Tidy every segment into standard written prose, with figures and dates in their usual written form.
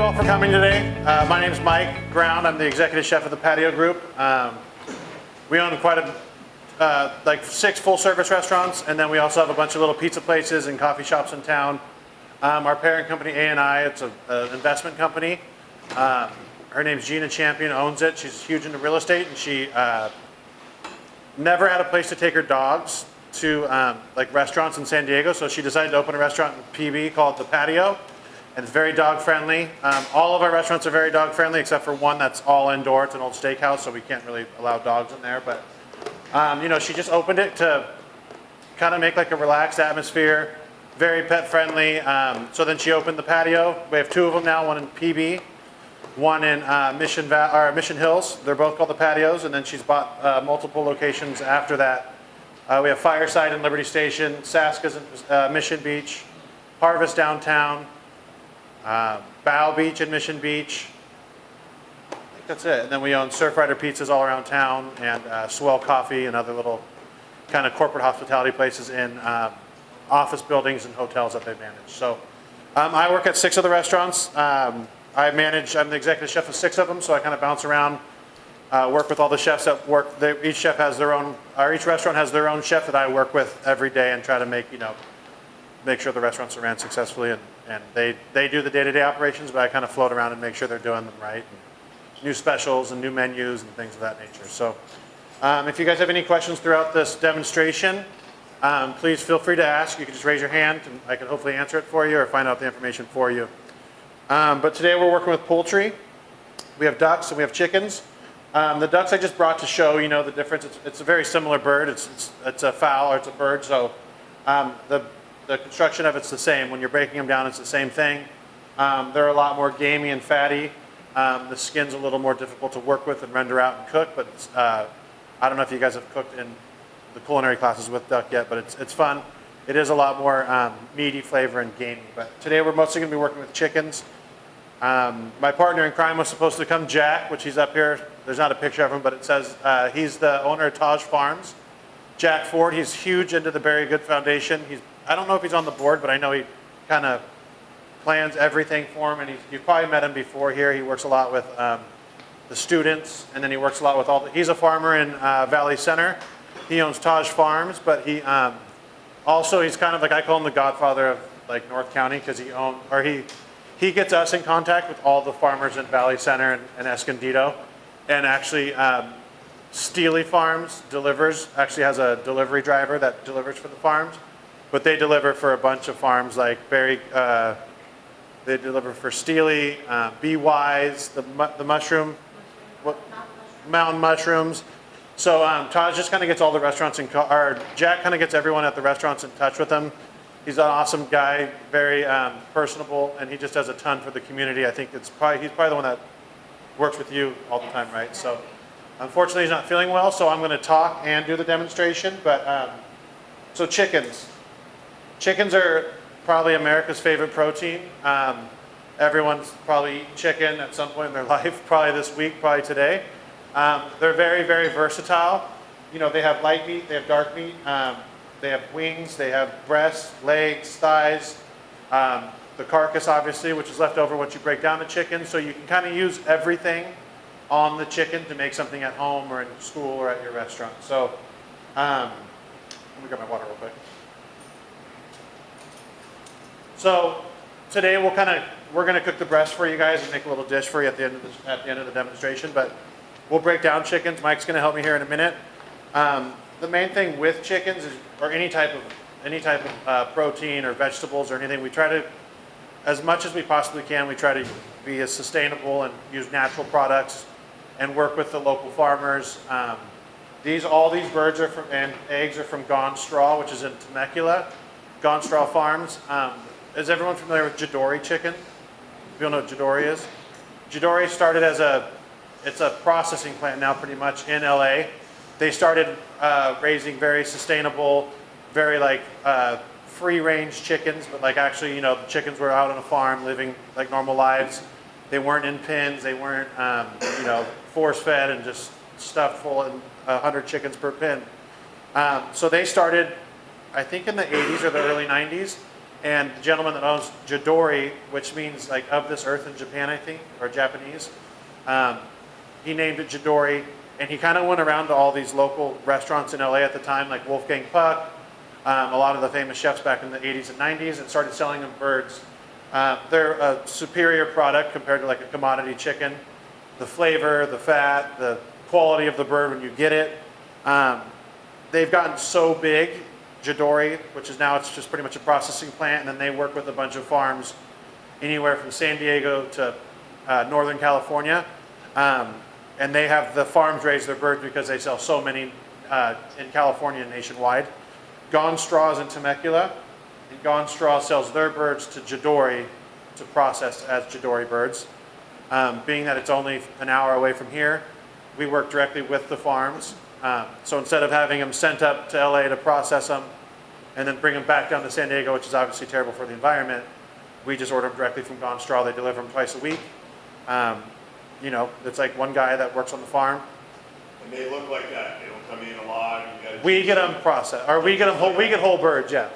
all for coming today. My name is Mike Ground. I'm the executive chef of the Patio Group. We own quite like 6 full-service restaurants, and then we also have a bunch of little pizza places and coffee shops in town. Our parent company, A&I, it's an investment company. Her name's Gina Champion, owns it. She's huge into real estate, and she never had a place to take her dogs to like restaurants in San Diego, so she decided to open a restaurant in PB called The Patio, and it's very dog friendly. All of our restaurants are very dog friendly except for one that's all indoor. It's an old steakhouse, so we can't really allow dogs in there, but you know, she just opened it to kind of make like a relaxed atmosphere, very pet friendly. So then she opened The Patio. We have 2 of them now, one in PB, one in Mission Hills. They're both called The Patios, and then she's bought multiple locations after that. We have Fireside in Liberty Station, Saska's in Mission Beach, Harvest downtown, Bow Beach in Mission Beach. I think that's it. And then we own Surfrider Pizzas all around town, and Swell Coffee and other little kind of corporate hospitality places in office buildings and hotels that they manage. So I work at 6 of the restaurants. I'm the executive chef of 6 of them, so I kind of bounce around. Work with all the chefs that work. Each chef has their own, or each restaurant has their own chef that I work with every day and try to make sure the restaurants are ran successfully. And they do the day-to-day operations, but I kind of float around and make sure they're doing them right. And new specials and new menus and things of that nature. So if you guys have any questions throughout this demonstration, please feel free to ask. You can just raise your hand and I can hopefully answer it for you or find out the information for you. But today we're working with poultry. We have ducks and we have chickens. The ducks I just brought to show, the difference. It's a very similar bird. It's a fowl or it's a bird. So the construction of it's the same. When you're breaking them down, it's the same thing. They're a lot more gamey and fatty. The skin's a little more difficult to work with and render out and cook. But I don't know if you guys have cooked in the culinary classes with duck yet, but it's fun. It is a lot more meaty flavor and gamey. But today we're mostly going to be working with chickens. My partner in crime was supposed to come, Jack, which he's up here. There's not a picture of him, but it says he's the owner of Taj Farms. Jack Ford, he's huge into the Very Good Foundation. I don't know if he's on the board, but I know he kind of plans everything for him. And you've probably met him before here. He works a lot with the students, and then he works a lot with he's a farmer in Valley Center. He owns Taj Farms, but he's kind of like, I call him the godfather of like North County, because he gets us in contact with all the farmers in Valley Center and Escondido. And actually, Steely Farms actually has a delivery driver that delivers for the farms. But they deliver for a bunch of farms like they deliver for Steely, Be Wise, the mushroom, mountain mushrooms. So Taj just kind of gets all the restaurants Jack kind of gets everyone at the restaurants in touch with him. He's an awesome guy, very personable, and he just does a ton for the community. I think he's probably the one that works with you all the time, right? So unfortunately, he's not feeling well, so I'm going to talk and do the demonstration. But so chickens. Chickens are probably America's favorite protein. Everyone's probably eaten chicken at some point in their life, probably this week, probably today. They're very, very versatile. They have light meat, they have dark meat. They have wings, they have breasts, legs, thighs, the carcass obviously, which is left over once you break down the chicken. So you can kind of use everything on the chicken to make something at home or in school or at your restaurant. So let me get my water real quick. So today we're going to cook the breast for you guys and make a little dish for you at the end of the demonstration. But we'll break down chickens. Mike's going to help me here in a minute. The main thing with chickens or any type of protein or vegetables or anything, we try to, as much as we possibly can, we try to be as sustainable and use natural products and work with the local farmers. All these birds and eggs are from Gone Straw, which is in Temecula, Gone Straw Farms. Is everyone familiar with Jadori chicken? If you don't know what Jadori is? Jadori started it's a processing plant now pretty much in LA. They started raising very sustainable, very free-range chickens, but actually, the chickens were out on a farm living like normal lives. They weren't in pens. They weren't, force-fed and just stuffed full of 100 chickens per pen. So they started, I think, in the 80s or the early 90s, And the gentleman that owns Jidori, which means like of this earth in Japan, I think, or Japanese, he named it Jidori. And he kind of went around to all these local restaurants in LA at the time, like Wolfgang Puck, a lot of the famous chefs back in the 80s and 90s, and started selling them birds. They're a superior product compared to like a commodity chicken. The flavor, the fat, the quality of the bird when you get it. They've gotten so big, Jidori, which is now it's just pretty much a processing plant, and then they work with a bunch of farms anywhere from San Diego to Northern California. And they have the farms raise their birds because they sell so many in California and nationwide. Gone Straw is in Temecula, and Gone Straw sells their birds to Jidori to process as Jidori birds. Being that it's only an hour away from here, we work directly with the farms. So instead of having them sent up to LA to process them and then bring them back down to San Diego, which is obviously terrible for the environment, we just order them directly from Gone Straw. They deliver them twice a week. You know, it's like one guy that works on the farm. And they look like that. They don't come in alive. We get them processed, or we get them whole. We get whole birds. Yeah.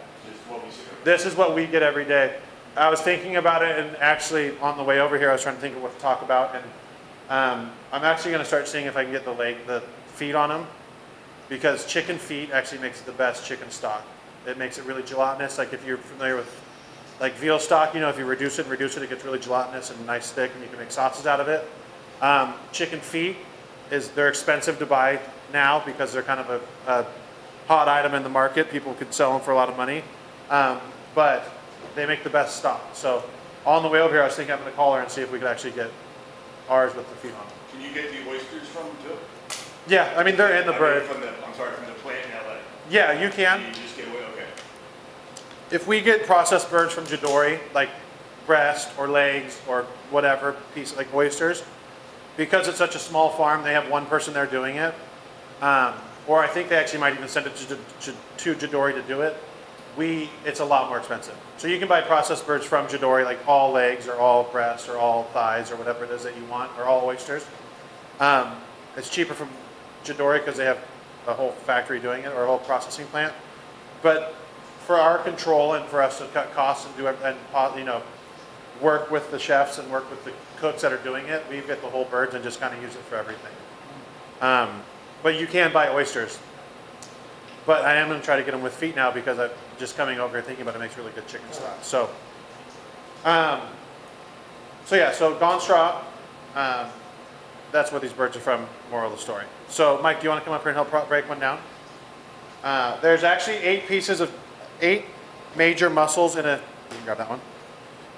This is what we get every day. I was thinking about it, and actually on the way over here, I was trying to think of what to talk about, and I'm actually going to start seeing if I can get the feet on them, because chicken feet actually makes the best chicken stock. It makes it really gelatinous. Like if you're familiar with like veal stock, you know, if you reduce it, it gets really gelatinous and nice thick, and you can make sauces out of it. Chicken feet they're expensive to buy now because they're kind of a hot item in the market. People could sell them for a lot of money, but they make the best stock. So on the way over here, I was thinking I'm going to call her and see if we could actually get ours with the feet on them. Can you get the oysters from them too? Yeah, I mean they're in the bird. From the plant in LA. Yeah, you can. You just get away. Okay. If we get processed birds from Jidori, like breast or legs or whatever piece, like oysters, because it's such a small farm, they have one person there doing it. Or I think they actually might even send it to Jidori to do it. It's a lot more expensive. So you can buy processed birds from Jidori, like all legs or all breasts or all thighs or whatever it is that you want, or all oysters. It's cheaper from Jidori because they have a whole factory doing it, or a whole processing plant. But for our control and for us to cut costs and work with the chefs and work with the cooks that are doing it, we get the whole birds and just kind of use it for everything. But you can buy oysters. But I am going to try to get them with feet now because I'm just coming over here thinking about it makes really good chicken stock. So Gone Straw, that's where these birds are from, moral of the story. So Mike, do you want to come up here and help break one down? There's actually 8 major muscles in a, you can grab that one,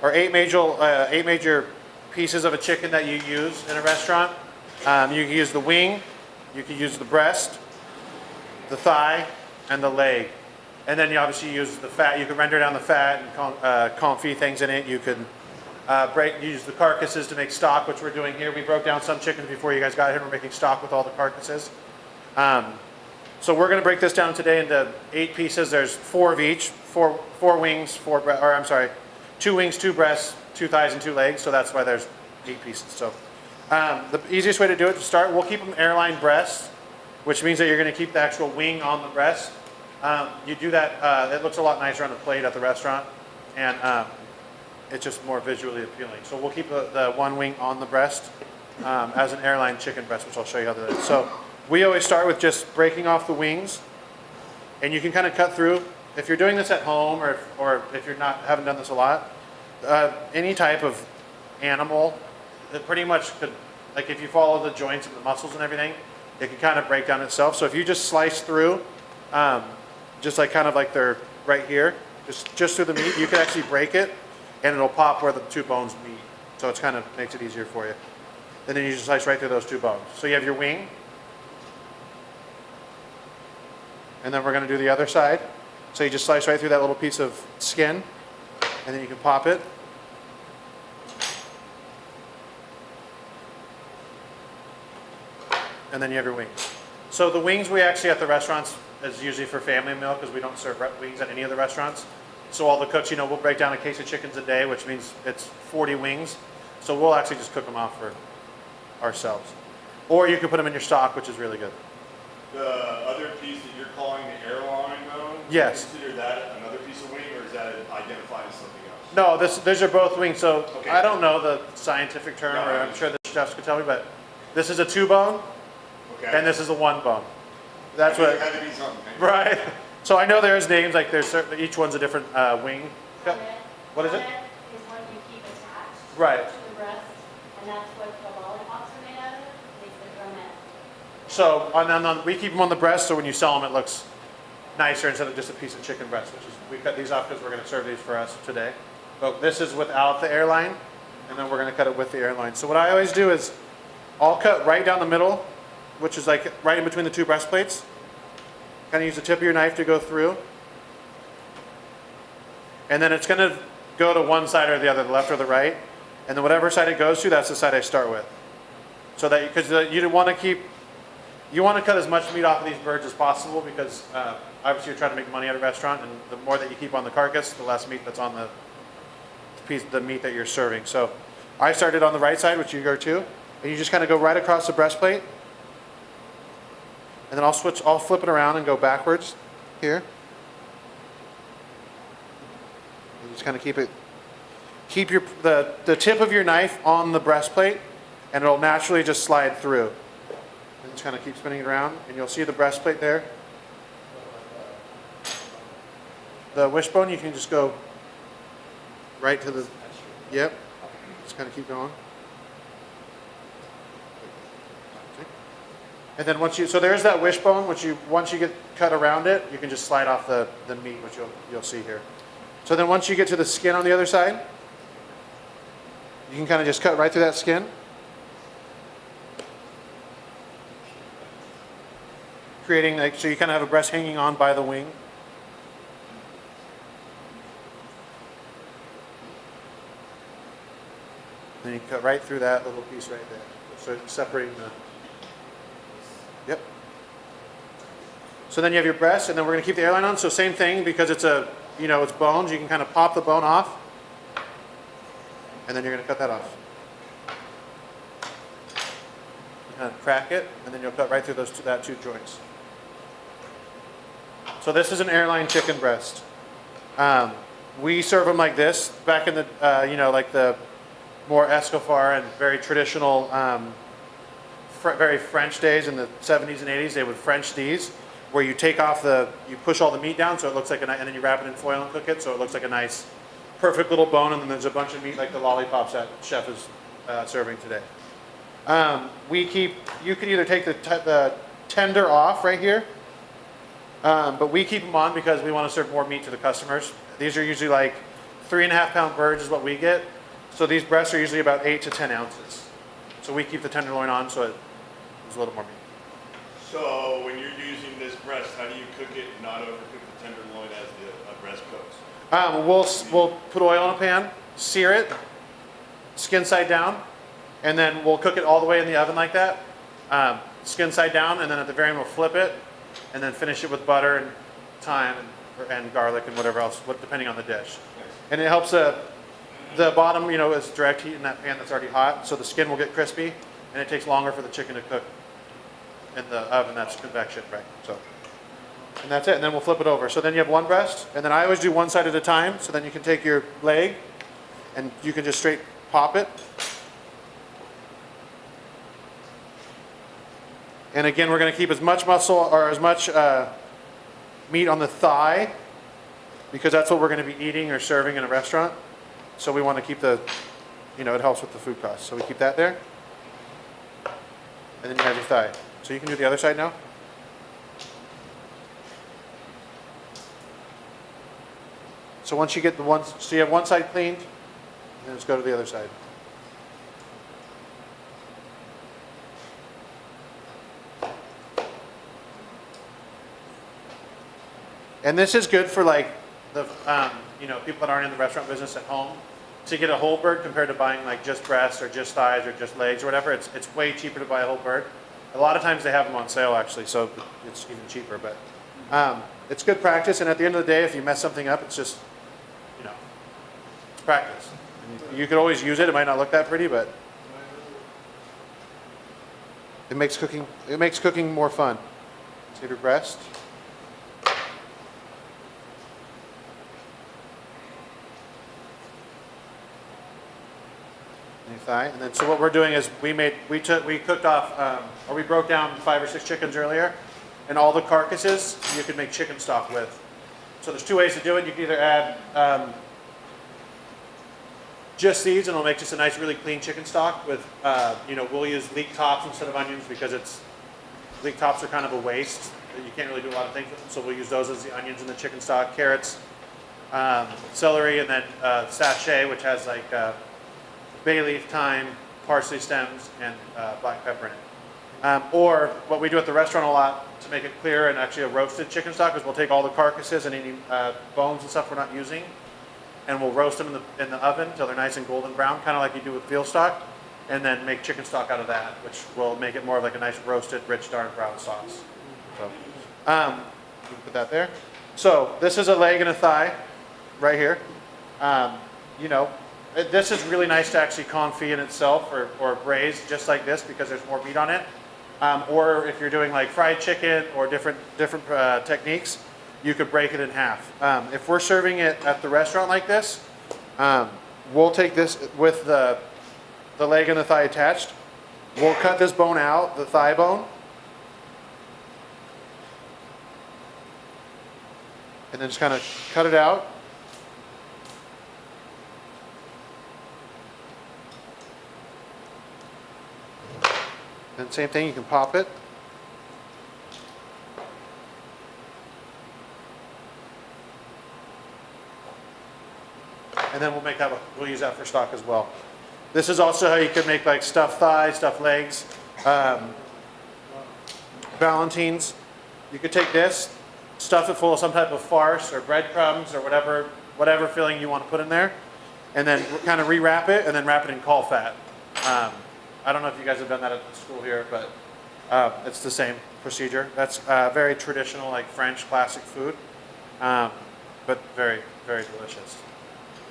or 8 major pieces of a chicken that you use in a restaurant. You can use the wing, you can use the breast, the thigh, and the leg. And then you obviously use the fat. You can render down the fat and confit things in it. You can use the carcasses to make stock, which we're doing here. We broke down some chickens before you guys got here. We're making stock with all the carcasses. So we're going to break this down today into 8 pieces. There's 4 of each, 4 wings, 2 wings, 2 breasts, 2 thighs, and 2 legs. So that's why there's 8 pieces. So the easiest way to do it to start, we'll keep them airline breasts, which means that you're going to keep the actual wing on the breast. You do that, it looks a lot nicer on a plate at the restaurant, and it's just more visually appealing. So we'll keep the one wing on the breast as an airline chicken breast, which I'll show you how to do. So we always start with just breaking off the wings, and you can kind of cut through. If you're doing this at home, or if you're haven't done this a lot, any type of animal, it pretty much could, like if you follow the joints and the muscles and everything, it can kind of break down itself. So if you just slice through, just like kind of like they're right here, just through the meat, you can actually break it, and it'll pop where the 2 bones meet. So it's kind of makes it easier for you. And then you just slice right through those 2 bones. So you have your wing, and then we're going to do the other side. So you just slice right through that little piece of skin, and then you can pop it. And then you have your wings. So the wings we actually at the restaurants is usually for family meal because we don't serve wings at any of the restaurants. So all the cooks, we'll break down a case of chickens a day, which means it's 40 wings. So we'll actually just cook them off for ourselves. Or you can put them in your stock, which is really good. The other piece that you're calling the airline, though, yes. do you consider that another piece of wing, or is that identified No. No, these are both wings. So Okay. I don't know the scientific term, No, or I I'm sure the chefs could tell me, but this is a 2-bone, Okay. and this is a 1-bone. That's what. Had to be something. Right. So I know there's names, like there's certain, each one's a different wing. What is it? Cornet is one you keep attached Right. to the breast, and that's what the lollipops are made out of. It's the cornet. So we keep them on the breast, so when you sell them, it looks nicer instead of just a piece of chicken breast. Which is, we cut these off because we're going to serve these for us today. But this is without the airline, and then we're going to cut it with the airline. So what I always do is, I'll cut right down the middle, which is like right in between the two breastplates. Kind of use the tip of your knife to go through. And then it's going to go to one side or the other, the left or the right. And then whatever side it goes to, that's the side I start with. So that, because you want to cut as much meat off of these birds as possible, because obviously you're trying to make money at a restaurant, and the more that you keep on the carcass, the less meat that's on the meat that you're serving. So I started on the right side, which you go to, and you just kind of go right across the breastplate. And then I'll flip it around and go backwards here. You just kind of keep the tip of your knife on the breastplate, and it'll naturally just slide through. And just kind of keep spinning it around, and you'll see the breastplate there. The wishbone, you can just go right to the, yep. Just kind of keep going. And then so there's that wishbone, once you get cut around it, you can just slide off the meat, which you'll see here. So then once you get to the skin on the other side, you can kind of just cut right through that skin. Creating so you kind of have a breast hanging on by the wing. Then you cut right through that little piece right there. So separating the, yep. So then you have your breast, and then we're going to keep the airline on. So same thing, because it's it's bones, you can kind of pop the bone off, and then you're going to cut that off. You kind of crack it, and then you'll cut right through that two joints. So this is an airline chicken breast. We serve them like this. Back in the, like the more Escofar and very traditional, very French days in the 70s and 80s, they would French these, where you take off you push all the meat down so it looks like and then you wrap it in foil and cook it so it looks like a nice, perfect little bone, and then there's a bunch of meat like the lollipops that chef is serving today. You could either take the tender off right here, but we keep them on because we want to serve more meat to the customers. These are usually like 3.5-pound birds is what we get. So these breasts are usually about 8 to 10 ounces. So we keep the tenderloin on so it's a little more meat. So when you're using this breast, how do you cook it and not overcook the tenderloin as the breast cooks? We'll put oil in a pan, sear it, skin side down, and then we'll cook it all the way in the oven like that. Skin side down, and then at the very end we'll flip it, and then finish it with butter and thyme and garlic and whatever else, depending on the dish. And it helps the bottom, is direct heat in that pan that's already hot, so the skin will get crispy, and it takes longer for the chicken to cook in the oven. That's convection, right? So, and that's it. And then we'll flip it over. So then you have one breast, and then I always do one side at a time. So then you can take your leg, and you can just straight pop it. And again, we're going to keep as much muscle or as much meat on the thigh, because that's what we're going to be eating or serving in a restaurant. So we want to keep it helps with the food costs. So we keep that there. And then you have your thigh. So you can do the other side now. So once you get so you have one side cleaned, then let's go to the other side. And this is good for like the people that aren't in the restaurant business at home, to get a whole bird compared to buying like just breasts or just thighs or just legs or whatever. It's way cheaper to buy a whole bird. A lot of times they have them on sale actually, so it's even cheaper. But it's good practice, and at the end of the day, if you mess something up, it's just it's practice. And you could always use it. It might not look that pretty, but it makes cooking more fun. Save your breast. thigh. And then so what we're doing is we cooked off, or we broke down 5 or 6 chickens earlier, and all the carcasses you can make chicken stock with. So there's 2 ways to do it. You can either add just these, and it'll make just a nice, really clean chicken stock with, we'll use leek tops instead of onions because leek tops are kind of a waste. You can't really do a lot of things with them, so we'll use those as the onions in the chicken stock, carrots, celery, and then sachet, which has like bay leaf, thyme, parsley stems, and black pepper in it. Or what we do at the restaurant a lot to make it clear and actually a roasted chicken stock is we'll take all the carcasses and any bones and stuff we're not using, and we'll roast them in the oven until they're nice and golden brown, kind of like you do with veal stock, and then make chicken stock out of that, which will make it more of like a nice roasted, rich, dark brown sauce. So, you can put that there. So this is a leg and a thigh, right here. This is really nice to actually confit in itself or braise just like this because there's more meat on it. Or if you're doing like fried chicken or different techniques, you could break it in half. If we're serving it at the restaurant like this, we'll take this with the leg and the thigh attached. We'll cut this bone out, the thigh bone, and then just kind of cut it out. And same thing, you can pop it. And then we'll use that for stock as well. This is also how you can make like stuffed thighs, stuffed legs, Valentines. You could take this, stuff it full of some type of farce or breadcrumbs or whatever filling you want to put in there, and then kind of rewrap it and then wrap it in caul fat. I don't know if you guys have done that at the school here, but it's the same procedure. That's very traditional, like French classic food, but very, very delicious.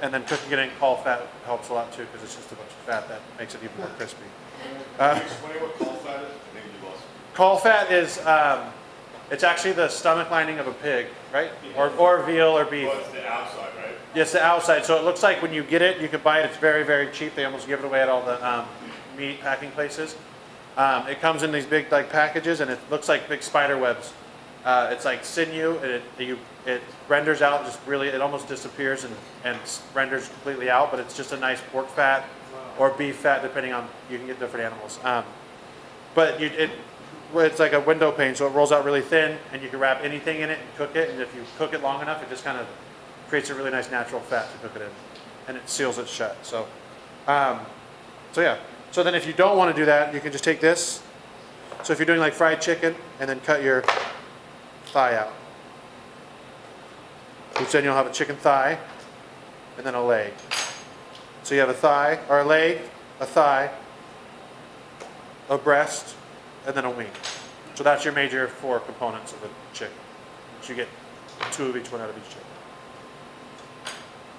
And then cooking it in caul fat helps a lot too, because it's just a bunch of fat that makes it even more crispy. Explain what caul fat is. I think you lost. Caul fat is it's actually the stomach lining of a pig, right? Or veal or beef. Well, it's the outside, right? Yes, the outside. So it looks like when you get it, you can buy it. It's very, very cheap. They almost give it away at all the meat packing places. It comes in these big like packages, and it looks like big spider webs. It's like sinew, and it renders out just really. It almost disappears and renders completely out. But it's just a nice pork fat or beef fat, depending on you can get different animals. But it's like a window pane, so it rolls out really thin, and you can wrap anything in it and cook it. And if you cook it long enough, it just kind of creates a really nice natural fat to cook it in, and it seals it shut. So yeah. So then if you don't want to do that, you can just take this. So if you're doing like fried chicken, and then cut your thigh out. Which then you'll have a chicken thigh, and then a leg. So you have a thigh, or a leg, a thigh, a breast, and then a wing. So that's your major 4 components of the chicken. So you get 2 of each one out of each chicken.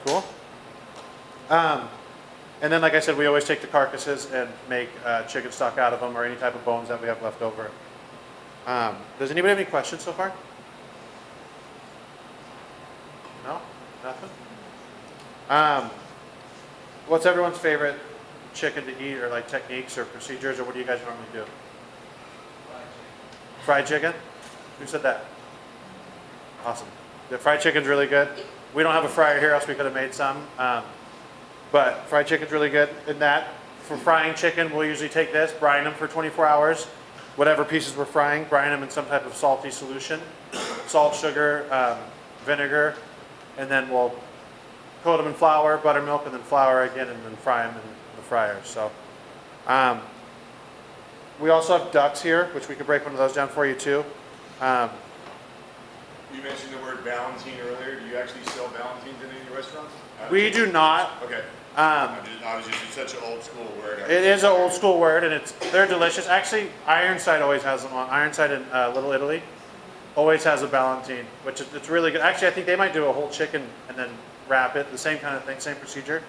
Cool? And then, like I said, we always take the carcasses and make chicken stock out of them, or any type of bones that we have left over. Does anybody have any questions so far? No? Nothing? What's everyone's favorite chicken to eat, or like techniques or procedures, or what do you guys normally do? Fried chicken? Who said that? Awesome. The fried chicken's really good. We don't have a fryer here, else we could have made some. But fried chicken's really good in that. For frying chicken, we'll usually take this, brine them for 24 hours. Whatever pieces we're frying, brine them in some type of salty solution. Salt, sugar, vinegar, and then we'll coat them in flour, buttermilk, and then flour again, and then fry them in the fryer. So, we also have ducks here, which we could break one of those down for you too. You mentioned the word Valentine earlier. Do you actually sell Valentines in any restaurants? We do not. Okay. Obviously, it's such an old school word. It is an old school word, and they're delicious. Actually, Ironside always has them on. Ironside in Little Italy always has a Valentine, which it's really good. Actually, I think they might do a whole chicken and then wrap it. The same kind of thing, same procedure.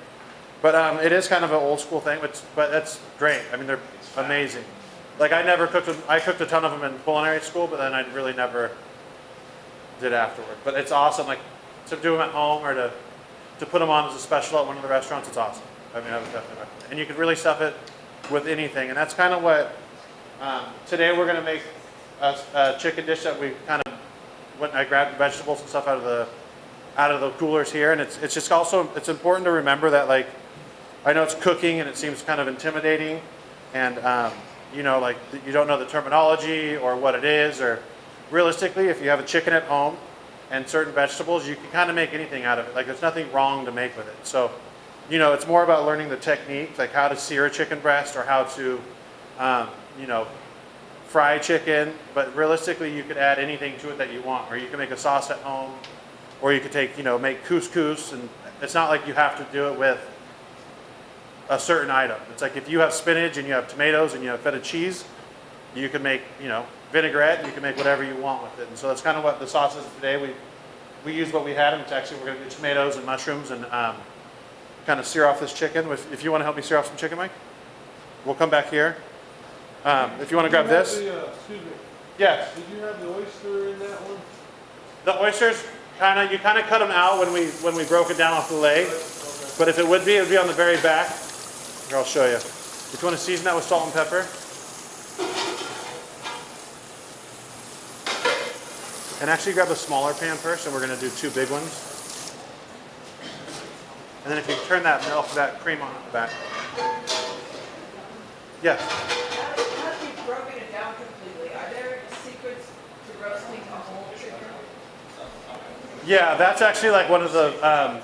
But it is kind of an old school thing, but that's great. I mean, they're amazing. Like I cooked a ton of them in culinary school, but then I really never did afterward. But it's awesome, like to do them at home or to put them on as a special at one of the restaurants. It's awesome. I mean, I would definitely recommend it. And you can really stuff it with anything. And that's kind of what, today we're going to make a chicken dish that we kind of, when I grabbed vegetables and stuff out of the coolers here. And it's just also, it's important to remember that, like, I know it's cooking and it seems kind of intimidating. And, you know, like, you don't know the terminology or what it is. Or realistically, if you have a chicken at home and certain vegetables, you can kind of make anything out of it. Like, there's nothing wrong to make with it. So, you know, it's more about learning the technique, like how to sear a chicken breast or how to, you know, fry chicken. But realistically, you could add anything to it that you want. Or you can make a sauce at home. Or you could take, you know, make couscous. And it's not like you have to do it with a certain item. It's like if you have spinach and you have tomatoes and you have feta cheese, you can make, you know, vinaigrette, and you can make whatever you want with it. And so that's kind of what the sauce is today. We use what we had, and it's actually, we're going to do tomatoes and mushrooms and kind of sear off this chicken. If you want to help me sear off some chicken, Mike, we'll come back here. If you want to grab this. Excuse me. Yes. Did you have the oyster in that one? The oysters, you kind of cut them out when we broke it down off the leg. Okay. But if it would be on the very back. Here, I'll show you. If you want to season that with salt and pepper. And actually grab a smaller pan first, and we're going to do 2 big ones. And then if you turn that cream on at the back. Yes. Now that you've broken it down completely, are there secrets to roasting a whole chicken? Yeah, that's actually like one of the,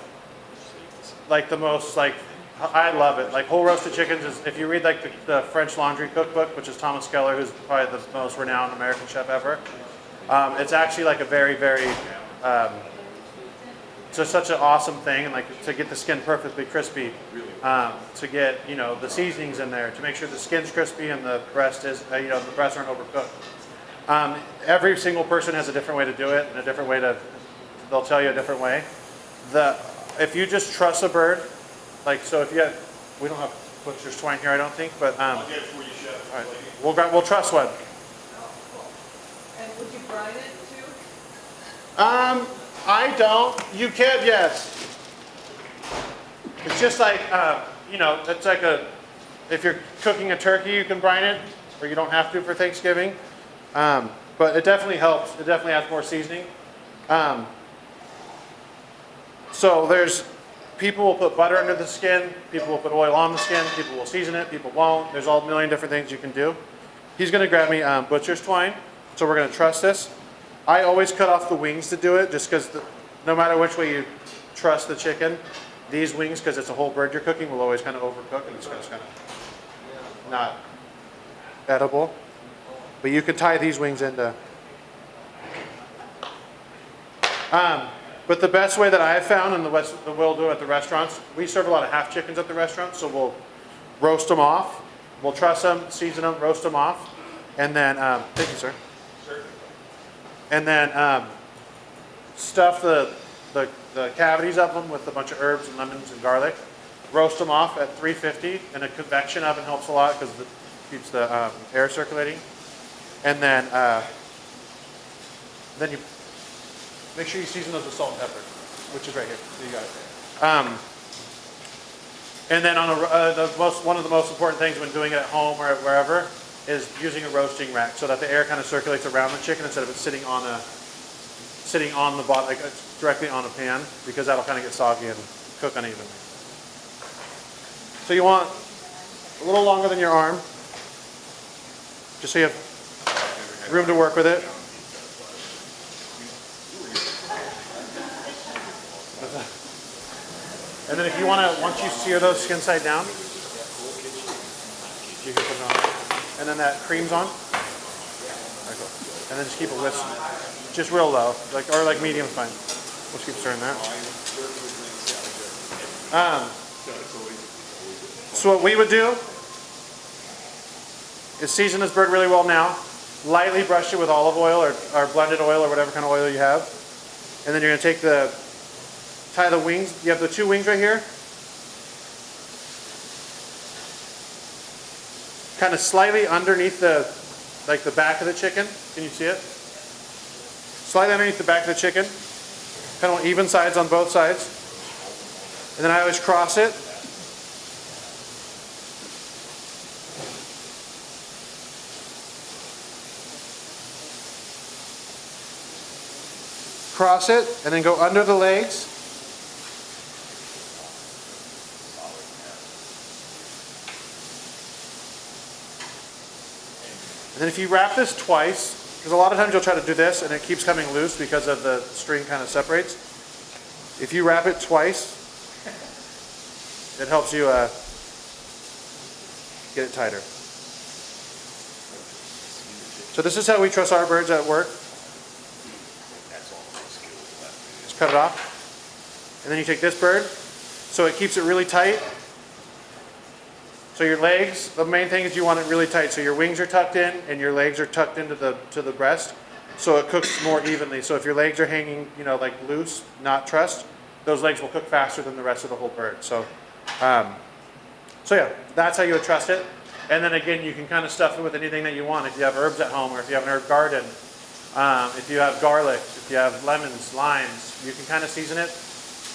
like the most, like, I love it. Like whole roasted chickens is, if you read like the French Laundry cookbook, which is Thomas Keller, who's probably the most renowned American chef ever. It's actually like a very, very, just such an awesome thing, and like to get the skin perfectly crispy, to get, you know, the seasonings in there, to make sure the skin's crispy and the breast is, you know, the breasts aren't overcooked. Every single person has a different way to do it, and a different way they'll tell you a different way. If you just truss a bird, like, so if you have, we don't have butcher's twine here, I don't think, but I'll get it for you, chef. all right, we'll truss one. And would you brine it too? I don't. You can, yes. It's just like, you know, it's like if you're cooking a turkey, you can brine it, or you don't have to for Thanksgiving. But it definitely helps. It definitely adds more seasoning. So people will put butter under the skin, people will put oil on the skin, people will season it, people won't. There's all a million different things you can do. He's going to grab me butcher's twine, so we're going to truss this. I always cut off the wings to do it, just because no matter which way you truss the chicken, these wings, because it's a whole bird you're cooking, will always kind of overcook, and it's just kind of not edible. But you can tie these wings into. But the best way that I have found, and we'll do at the restaurants, we serve a lot of half chickens at the restaurant, so we'll roast them off. We'll truss them, season them, roast them off, and then, thank you, sir. And then stuff the cavities of them with a bunch of herbs and lemons and garlic. Roast them off at 350, and a convection oven helps a lot because it keeps the air circulating. And then you make sure you season those with salt and pepper, which is right here. So you got it. And then on one of the most important things when doing it at home or wherever is using a roasting rack so that the air kind of circulates around the chicken instead of it sitting on the bottom, like directly on a pan, because that'll kind of get soggy and cook unevenly. So you want a little longer than your arm, just so you have room to work with it. And then if you want to, once you sear those skin side down, you can put it on. And then that cream's on. And then just keep it whisk, just real low, or like medium's fine. We'll just keep stirring that. So what we would do is season this bird really well now, lightly brush it with olive oil or blended oil or whatever kind of oil you have. And then you're going to tie the wings. You have the 2 wings right here. Kind of slightly underneath the back of the chicken. Can you see it? Slightly underneath the back of the chicken. Kind of even sides on both sides. And then I always cross it. cross it and then go under the legs. And then if you wrap this twice, because a lot of times you'll try to do this and it keeps coming loose because of the string kind of separates. If you wrap it twice, it helps you get it tighter. So this is how we truss our birds at work. Just cut it off. And then you take this bird, so it keeps it really tight. So your legs, the main thing is you want it really tight. So your wings are tucked in and your legs are tucked into the breast, so it cooks more evenly. So if your legs are hanging, you know, like loose, not trussed, those legs will cook faster than the rest of the whole bird. So yeah, that's how you would truss it. And then again, you can kind of stuff it with anything that you want. If you have herbs at home, or if you have an herb garden, if you have garlic, if you have lemons, limes, you can kind of season it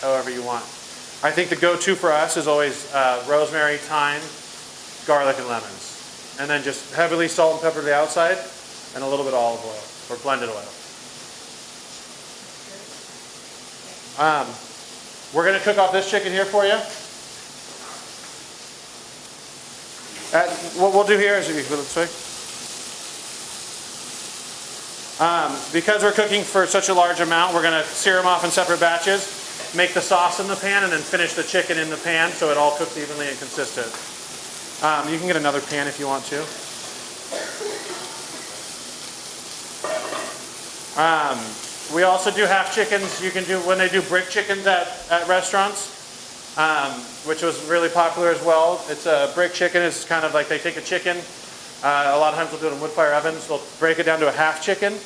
however you want. I think the go-to for us is always rosemary, thyme, garlic, and lemons. And then just heavily salt and pepper to the outside, and a little bit of olive oil, or blended oil. We're going to cook off this chicken here for you. What we'll do here is, if you put it this way, because we're cooking for such a large amount, we're going to sear them off in separate batches, make the sauce in the pan, and then finish the chicken in the pan so it all cooks evenly and consistent. You can get another pan if you want to. We also do half chickens. You can do when they do brick chickens at restaurants, which was really popular as well. It's a brick chicken. It's kind of like they take a chicken. A lot of times they'll do it in wood fire ovens. They'll break it down to a half chicken,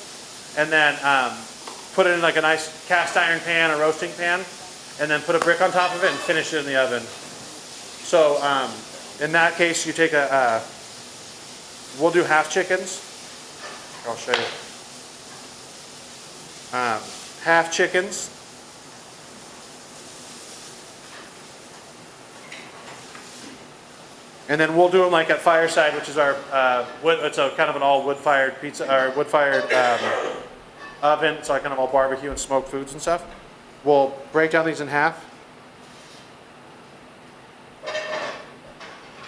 and then put it in like a nice cast iron pan, a roasting pan, and then put a brick on top of it and finish it in the oven. So in that case, you take we'll do half chickens. I'll show you. Half chickens. And then we'll do them like at Fireside, which is our wood. It's a kind of an all wood-fired pizza or wood-fired oven, so I kind of all barbecue and smoked foods and stuff. We'll break down these in half,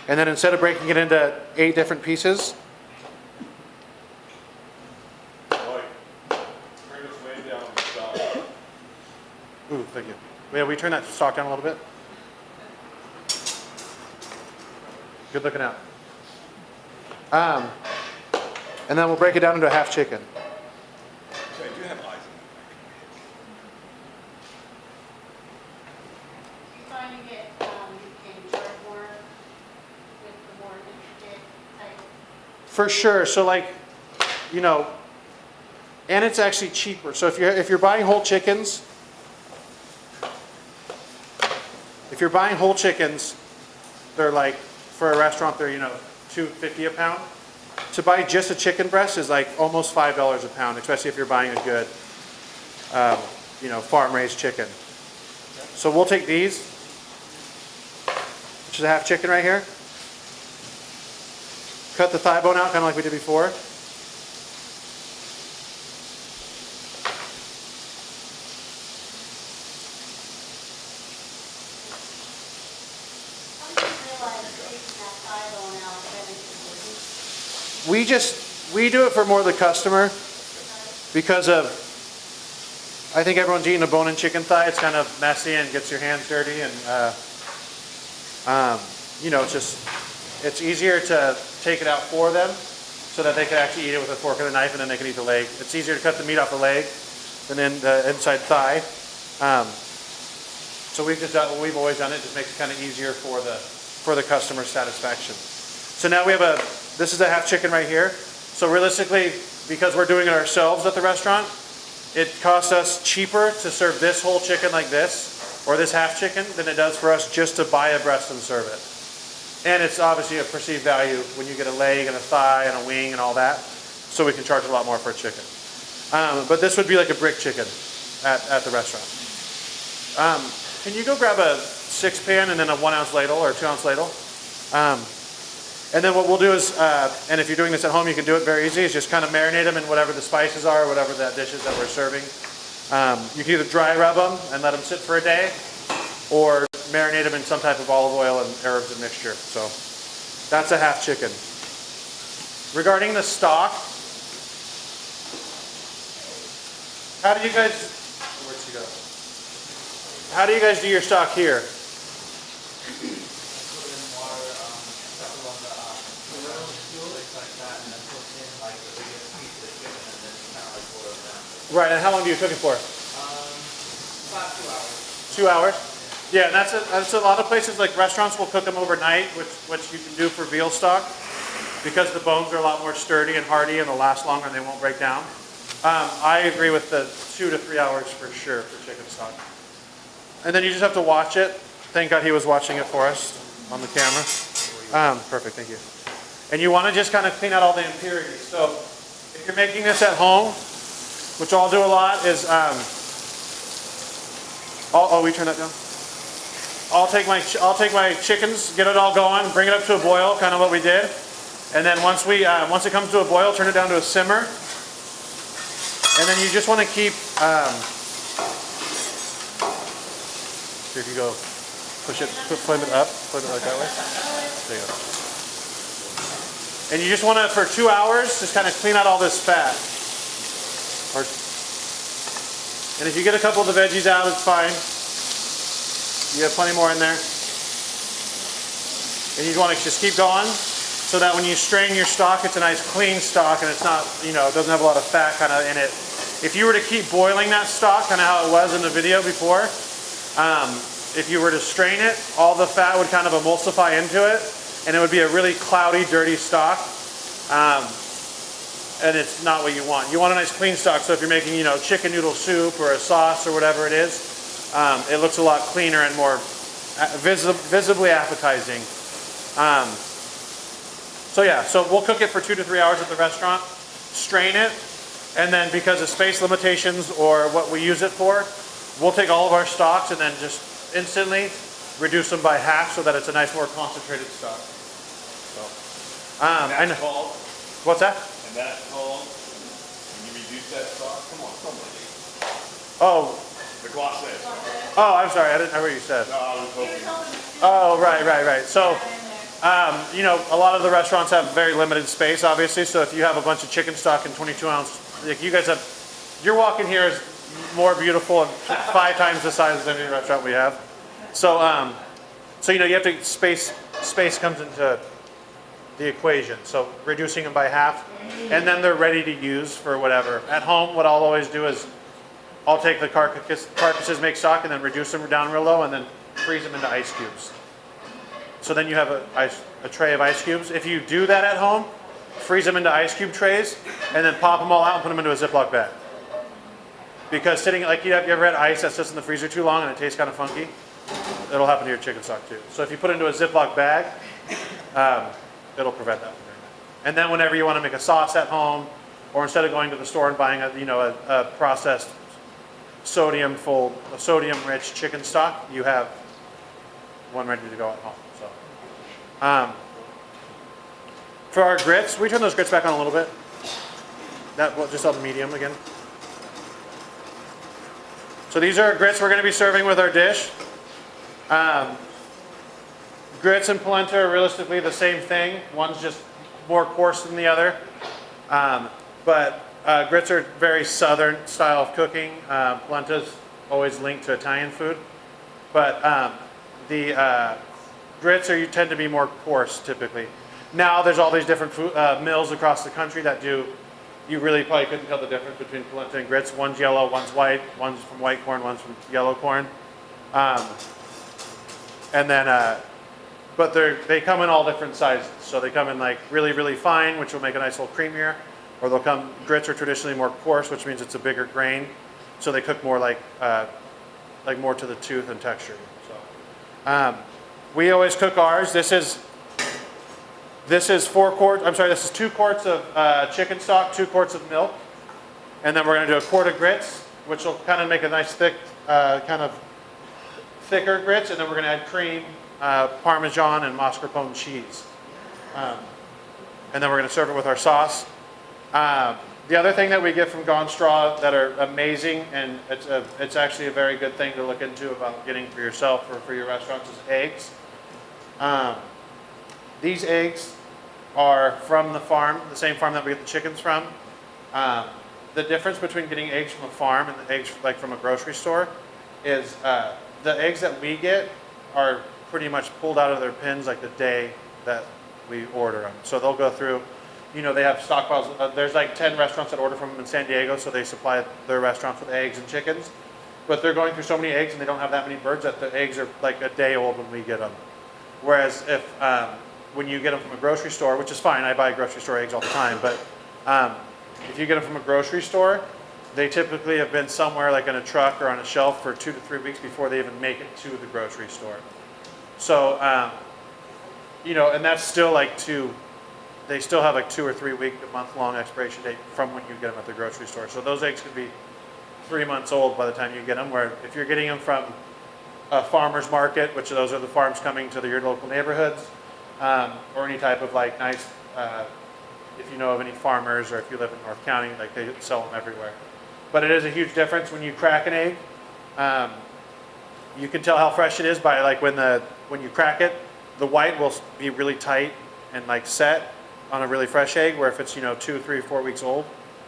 and then instead of breaking it into 8 different pieces, ooh, thank you. Yeah, we turn that stock down a little bit. Good looking out. And then we'll break it down into a half chicken. So I do have eyes You finding it, you can charge more with the more intricate type? For sure. So like, you know, and it's actually cheaper. So if you're buying whole chickens, they're like, for a restaurant, they're, you know, $2.50 a pound. To buy just a chicken breast is like almost $5 a pound, especially if you're buying a good, you know, farm-raised chicken. So we'll take these, which is a half chicken right here. Cut the thigh bone out, kind of like we did before. We do it for more the customer because of, I think everyone's eating a bone-in chicken thigh. It's kind of messy and gets your hands dirty, and you know, it's easier to take it out for them so that they can actually eat it with a fork and a knife, and then they can eat the leg. It's easier to cut the meat off the leg than in the inside thigh. So we've always done it. It just makes it kind of easier for the customer satisfaction. So now we have this is a half chicken right here. So realistically, because we're doing it ourselves at the restaurant, it costs us cheaper to serve this whole chicken like this, or this half chicken, than it does for us just to buy a breast and serve it. And it's obviously a perceived value when you get a leg and a thigh and a wing and all that, so we can charge a lot more for a chicken. But this would be like a brick chicken at the restaurant. Can you go grab a 6 pan and then a 1 ounce ladle or a 2 ounce ladle? And then what we'll do is, and if you're doing this at home, you can do it very easy, is just kind of marinate them in whatever the spices are, or whatever that dish is that we're serving. You can either dry rub them and let them sit for a day, or marinate them in some type of olive oil and herbs and mixture. So that's a half chicken. Regarding the stock, how do you guys, where'd she go? How do you guys do your stock here? Right, and how long do you cook it for? About 2 hours. 2 hours? Yeah, and that's a lot of places, like restaurants will cook them overnight, which you can do for veal stock, because the bones are a lot more sturdy and hardy and they'll last longer and they won't break down. I agree with the 2 to 3 hours for sure for chicken stock. And then you just have to watch it. Thank God he was watching it for us on the camera. Perfect, thank you. And you want to just kind of clean out all the impurities. So if you're making this at home, which I'll do a lot, is, we turn that down? I'll take my chickens, get it all going, bring it up to a boil, kind of what we did. And then once it comes to a boil, turn it down to a simmer. And then you just want to keep, here, if you go, flame it up, flame it like that way. There you go. And you just want to, for 2 hours, just kind of clean out all this fat. And if you get a couple of the veggies out, it's fine. You have plenty more in there. And you want to just keep going so that when you strain your stock, it's a nice clean stock and it's not, it doesn't have a lot of fat kind of in it. If you were to keep boiling that stock, kind of how it was in the video before, if you were to strain it, all the fat would kind of emulsify into it and it would be a really cloudy, dirty stock. And it's not what you want. You want a nice clean stock, so if you're making, chicken noodle soup or a sauce or whatever it is, it looks a lot cleaner and more visibly appetizing. So we'll cook it for 2 to 3 hours at the restaurant, strain it, and then because of space limitations or what we use it for, we'll take all of our stocks and then just instantly reduce them by half so that it's a nice, more concentrated stock. So, and that's called? What's that? And that's called, when you reduce that stock, come on, somebody. Oh. The glacé. Oh, I'm sorry, I didn't know what you said. No, I was hoping. Oh, right. So, a lot of the restaurants have very limited space, obviously. So if you have a bunch of chicken stock in 22 ounce, like you guys have, your walk in here is more beautiful and 5 times the size of any restaurant we have. So, you have to, space comes into the equation. So reducing them by half, and then they're ready to use for whatever. At home, what I'll always do is I'll take the carcasses, make stock, and then reduce them down real low, and then freeze them into ice cubes. So then you have a tray of ice cubes. If you do that at home, freeze them into ice cube trays, and then pop them all out and put them into a Ziploc bag. Because you ever had ice that sits in the freezer too long and it tastes kind of funky? It'll happen to your chicken stock too. So if you put it into a Ziploc bag, it'll prevent that from doing that. And then whenever you want to make a sauce at home, or instead of going to the store and buying a processed sodium-rich chicken stock, you have one ready to go at home. So, for our grits, we turn those grits back on a little bit. Just on medium again. So these are our grits we're going to be serving with our dish. Grits and polenta are realistically the same thing. One's just more coarse than the other. But grits are very southern style of cooking. Polenta's always linked to Italian food. But the grits tend to be more coarse typically. Now there's all these different mills across the country that do, you really probably couldn't tell the difference between polenta and grits. One's yellow, one's white, one's from white corn, one's from yellow corn. But they come in all different sizes. So they come in like really, really fine, which will make a nice little creamier. Or grits are traditionally more coarse, which means it's a bigger grain. So they cook more like more to the tooth and texture. So we always cook ours. This is 4 quarts, this is 2 quarts of chicken stock, 2 quarts of milk. And then we're going to do a quart of grits, which will kind of make a nice thick, kind of thicker grits. And then we're going to add cream, Parmesan, and mascarpone cheese. And then we're going to serve it with our sauce. The other thing that we get from Gone Straw that are amazing, and it's actually a very good thing to look into about getting for yourself or for your restaurants, is eggs. These eggs are from the farm, the same farm that we get the chickens from. The difference between getting eggs from a farm and the eggs like from a grocery store is the eggs that we get are pretty much pulled out of their pins like the day that we order them. So they'll go through, you know, they have stockpiles. There's like 10 restaurants that order from them in San Diego, so they supply their restaurants with eggs and chickens. But they're going through so many eggs and they don't have that many birds that the eggs are like a day old when we get them. Whereas if when you get them from a grocery store, which is fine, I buy grocery store eggs all the time, but if you get them from a grocery store, they typically have been somewhere like in a truck or on a shelf for 2 to 3 weeks before they even make it to the grocery store. So, you know, and that's still like they still have like 2 or 3 week, a month long expiration date from when you get them at the grocery store. So those eggs could be 3 months old by the time you get them, where if you're getting them from a farmer's market, which those are the farms coming to your local neighborhoods, or any type of like nice, if you know of any farmers or if you live in North County, like they sell them everywhere. But it is a huge difference when you crack an egg. You can tell how fresh it is by like when you crack it, the white will be really tight and like set on a really fresh egg, where if it's, you know, 2, 3, 4 weeks old,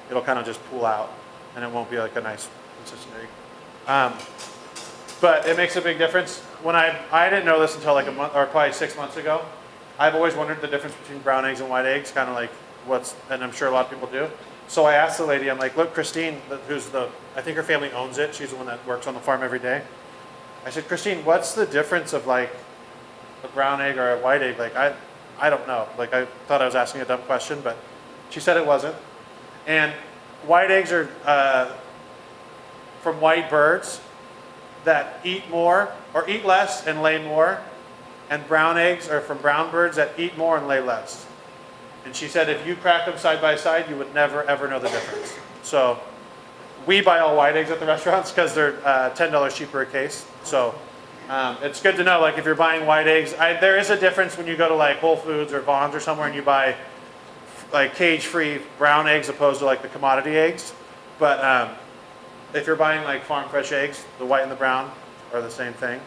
it'll kind of just pull out and it won't be like a nice consistent egg. But it makes a big difference. When I didn't know this until like a month or probably 6 months ago. I've always wondered the difference between brown eggs and white eggs, kind of like and I'm sure a lot of people do. So I asked the lady, I'm like, look, Christine, I think her family owns it. She's the one that works on the farm every day. I said, Christine, what's the difference of like a brown egg or a white egg? Like, I don't know. Like, I thought I was asking a dumb question, but she said it wasn't. And white eggs are from white birds that eat more or eat less and lay more. And brown eggs are from brown birds that eat more and lay less. And she said if you crack them side by side, you would never, ever know the difference. So we buy all white eggs at the restaurants because they're $10 cheaper a case. So it's good to know, like if you're buying white eggs, there is a difference when you go to like Whole Foods or Vons or somewhere and you buy like cage-free brown eggs opposed to like the commodity eggs. But if you're buying like farm fresh eggs, the white and the brown are the same thing.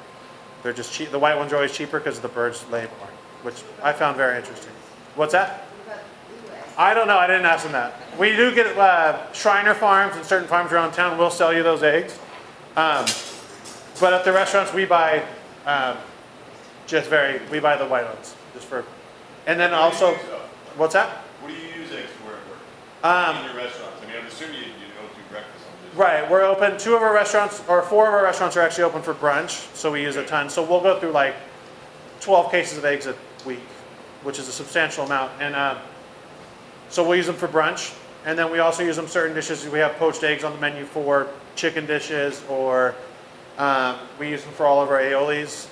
They're just cheap. The white ones are always cheaper because the birds lay more, which I found very interesting. What's that? I don't know. I didn't ask them that. We do get Shriner Farms and certain farms around town will sell you those eggs. But at the restaurants we buy we buy the white ones just for, and then also, what's that? What do you use eggs for at work? In your restaurants? I mean, I'm assuming you don't do breakfast on this. Right, we're open. 2 of our restaurants, or 4 of our restaurants are actually open for brunch, so we use a ton. So we'll go through like 12 cases of eggs a week, which is a substantial amount. And so we'll use them for brunch, and then we also use them certain dishes. We have poached eggs on the menu for chicken dishes, or we use them for all of our aiolis.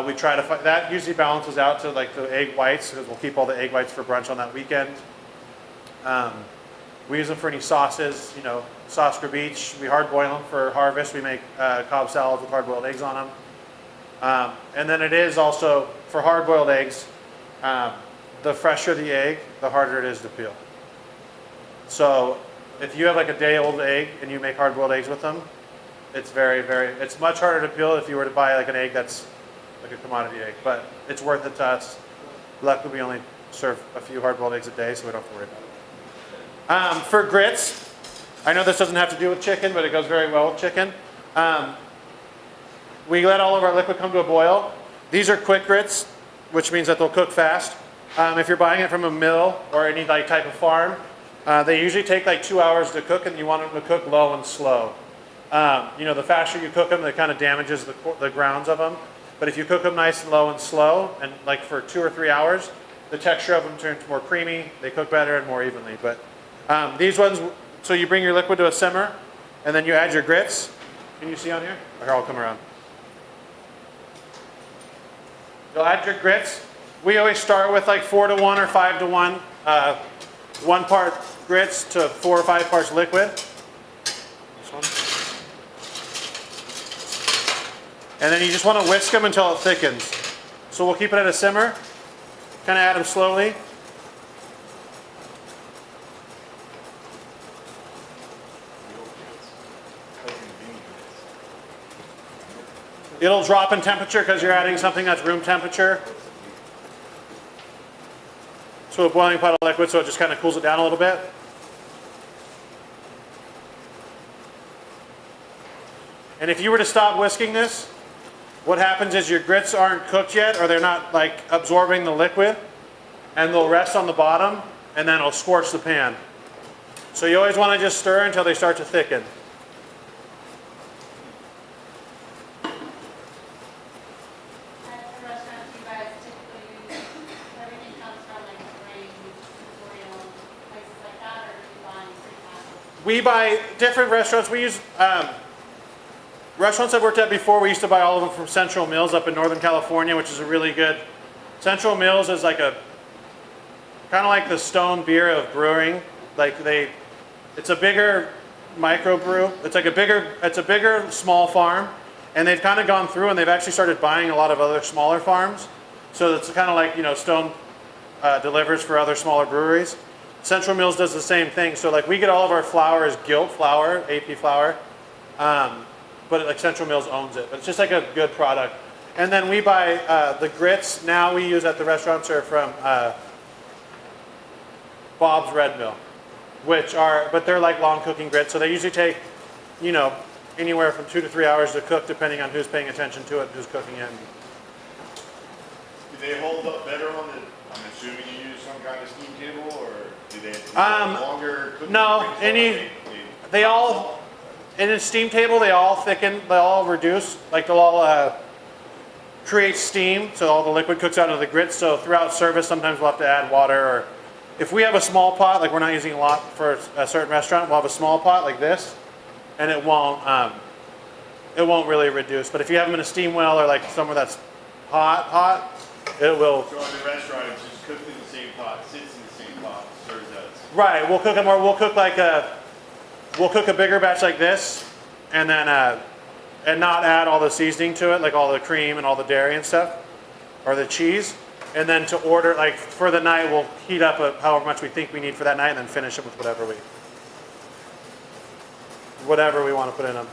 We try to find that usually balances out to like the egg whites, because we'll keep all the egg whites for brunch on that weekend. We use them for any sauces, you know, sauce grabeach. We hard boil them for harvest. We make Cobb salads with hard boiled eggs on them. And then it is also for hard boiled eggs. The fresher the egg, the harder it is to peel. So if you have like a day old egg and you make hard boiled eggs with them, it's it's much harder to peel if you were to buy like an egg that's like a commodity egg, but it's worth it to us. Luckily we only serve a few hard boiled eggs a day, so we don't have to worry about it. For grits, I know this doesn't have to do with chicken, but it goes very well with chicken. We let all of our liquid come to a boil. These are quick grits, which means that they'll cook fast. If you're buying it from a mill or any like type of farm, they usually take like 2 hours to cook, and you want them to cook low and slow. You know, the faster you cook them, it kind of damages the grounds of them. But if you cook them nice and low and slow, and like for 2 or 3 hours, the texture of them turns more creamy. They cook better and more evenly. But these ones, so you bring your liquid to a simmer, and then you add your grits. Can you see on here? Here, I'll come around. You'll add your grits. We always start with like 4 to 1 or 5 to 1. 1 part grits to 4 or 5 parts liquid. This one. And then you just want to whisk them until it thickens. So we'll keep it at a simmer. Kind of add them slowly. It'll drop in temperature because you're adding something that's room temperature to a boiling pot of liquid, so it just kind of cools it down a little bit. And if you were to stop whisking this, what happens is your grits aren't cooked yet, or they're not like absorbing the liquid, and they'll rest on the bottom, and then it'll scorch the pan. So you always want to just stir until they start to thicken. At the restaurants, you guys typically use, everything comes from like grain, oil, places like that, or do you buy pre-packaged? We buy different restaurants. We use restaurants I've worked at before. We used to buy all of them from Central Mills up in Northern California, which is a really good. Central Mills is like a kind of like the Stone beer of brewing. It's a bigger microbrew. It's a bigger small farm, and they've kind of gone through and they've actually started buying a lot of other smaller farms. So it's kind of like, you know, Stone delivers for other smaller breweries. Central Mills does the same thing. So like we get all of our flour as gilt flour, AP flour, but like Central Mills owns it. But it's just like a good product. And then we buy the grits now we use at the restaurants are from Bob's Red Mill, but they're like long cooking grits. So they usually take, you know, anywhere from 2 to 3 hours to cook, depending on who's paying attention to it, who's cooking it. Do they hold up better on the, I'm assuming you use some kind of steam table, or do they longer cooking? No, they all, in a steam table, they all thicken, they all reduce, like they'll all create steam, so all the liquid cooks out of the grits. So throughout service, sometimes we'll have to add water, or if we have a small pot, like we're not using a lot for a certain restaurant, we'll have a small pot like this, and it won't really reduce. But if you have them in a steam well or like somewhere that's hot, it will. So in the restaurant, it's just cooked in the same pot, sits in the same pot, serves out. Right, we'll cook them, or we'll cook a bigger batch like this, and then and not add all the seasoning to it, like all the cream and all the dairy and stuff, or the cheese. And then to order, like for the night, we'll heat up however much we think we need for that night, and then finish it with whatever we want to put in them.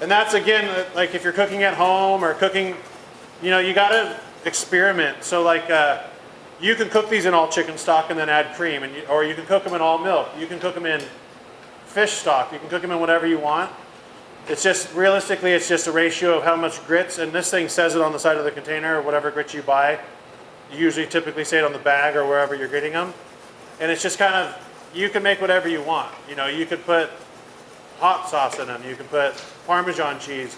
And that's again, like if you're cooking at home or cooking, you know, you gotta experiment. So like you can cook these in all chicken stock and then add cream, or you can cook them in all milk. You can cook them in fish stock. You can cook them in whatever you want. It's just, realistically, it's just a ratio of how much grits, and this thing says it on the side of the container, or whatever grits you buy. You usually typically say it on the bag or wherever you're getting them. And it's just kind of, you can make whatever you want. You know, you could put hot sauce in them. You can put Parmesan cheese.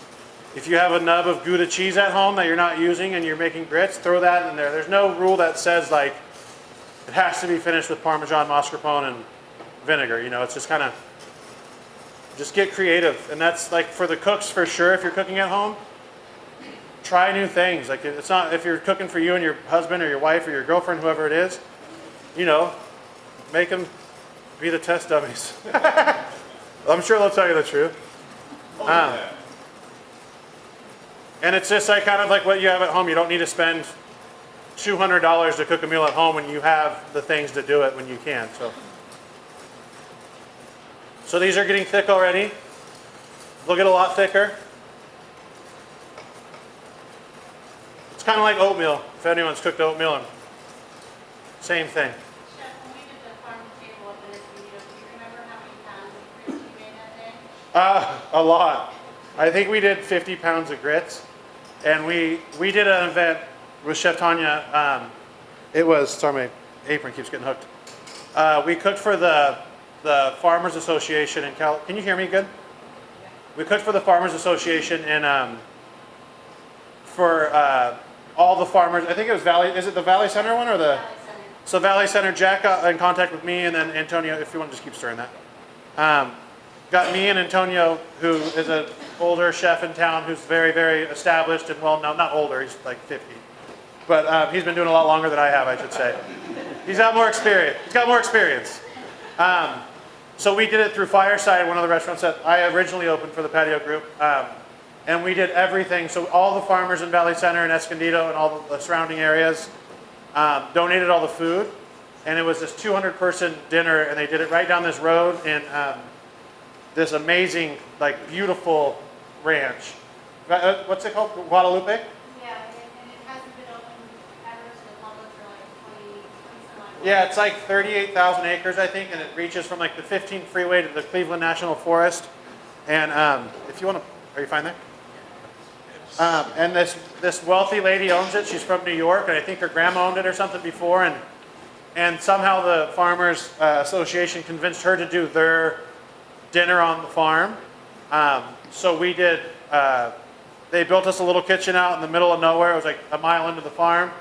If you have a nub of Gouda cheese at home that you're not using and you're making grits, throw that in there. There's no rule that says like, it has to be finished with Parmesan, mascarpone, and vinegar. You know, it's just kind of, just get creative. And that's like for the cooks for sure. If you're cooking at home, try new things. Like it's not, if you're cooking for you and your husband or your wife or your girlfriend, whoever it is, you know, make them be the test dummies. I'm sure they'll tell you the truth. And it's just like kind of like what you have at home. You don't need to spend $200 to cook a meal at home when you have the things to do it when you can. So these are getting thick already. They'll get a lot thicker. It's kind of like oatmeal, if anyone's cooked oatmeal. Same thing. Chef, when we did the farm to table up in Escondido, do you remember how many pounds of grits you made that day? A lot. I think we did 50 pounds of grits. And we did an event with Chef Tanya. It was, sorry, my apron keeps getting hooked. We cooked for the Farmers Association in Cal. Can you hear me good? We cooked for the Farmers Association in for all the farmers. I think it was Valley. Is it the Valley Center one or the? Valley Center. So Valley Center. Jack got in contact with me, and then Antonio. If you want to just keep stirring that. Got me and Antonio, who is an older chef in town, who's very, very established and well known. Not older. He's like 50, but he's been doing a lot longer than I have, I should say. He's got more experience. He's got more experience. So we did it through Fireside, one of the restaurants that I originally opened for the patio group. And we did everything. So all the farmers in Valley Center and Escondido and all the surrounding areas donated all the food. And it was this 200-person dinner, and they did it right down this road in this amazing, like beautiful ranch. What's it called? Guadalupe? Yeah, and it hasn't been open ever to the public for like 20 some odd years. Yeah, it's like 38,000 acres, I think, and it reaches from like the 15 freeway to the Cleveland National Forest. And if you want to, are you fine there? And this wealthy lady owns it. She's from New York, and I think her grandma owned it or something before. And somehow the Farmers Association convinced her to do their dinner on the farm. So we did. They built us a little kitchen out in the middle of nowhere. It was like a mile into the farm.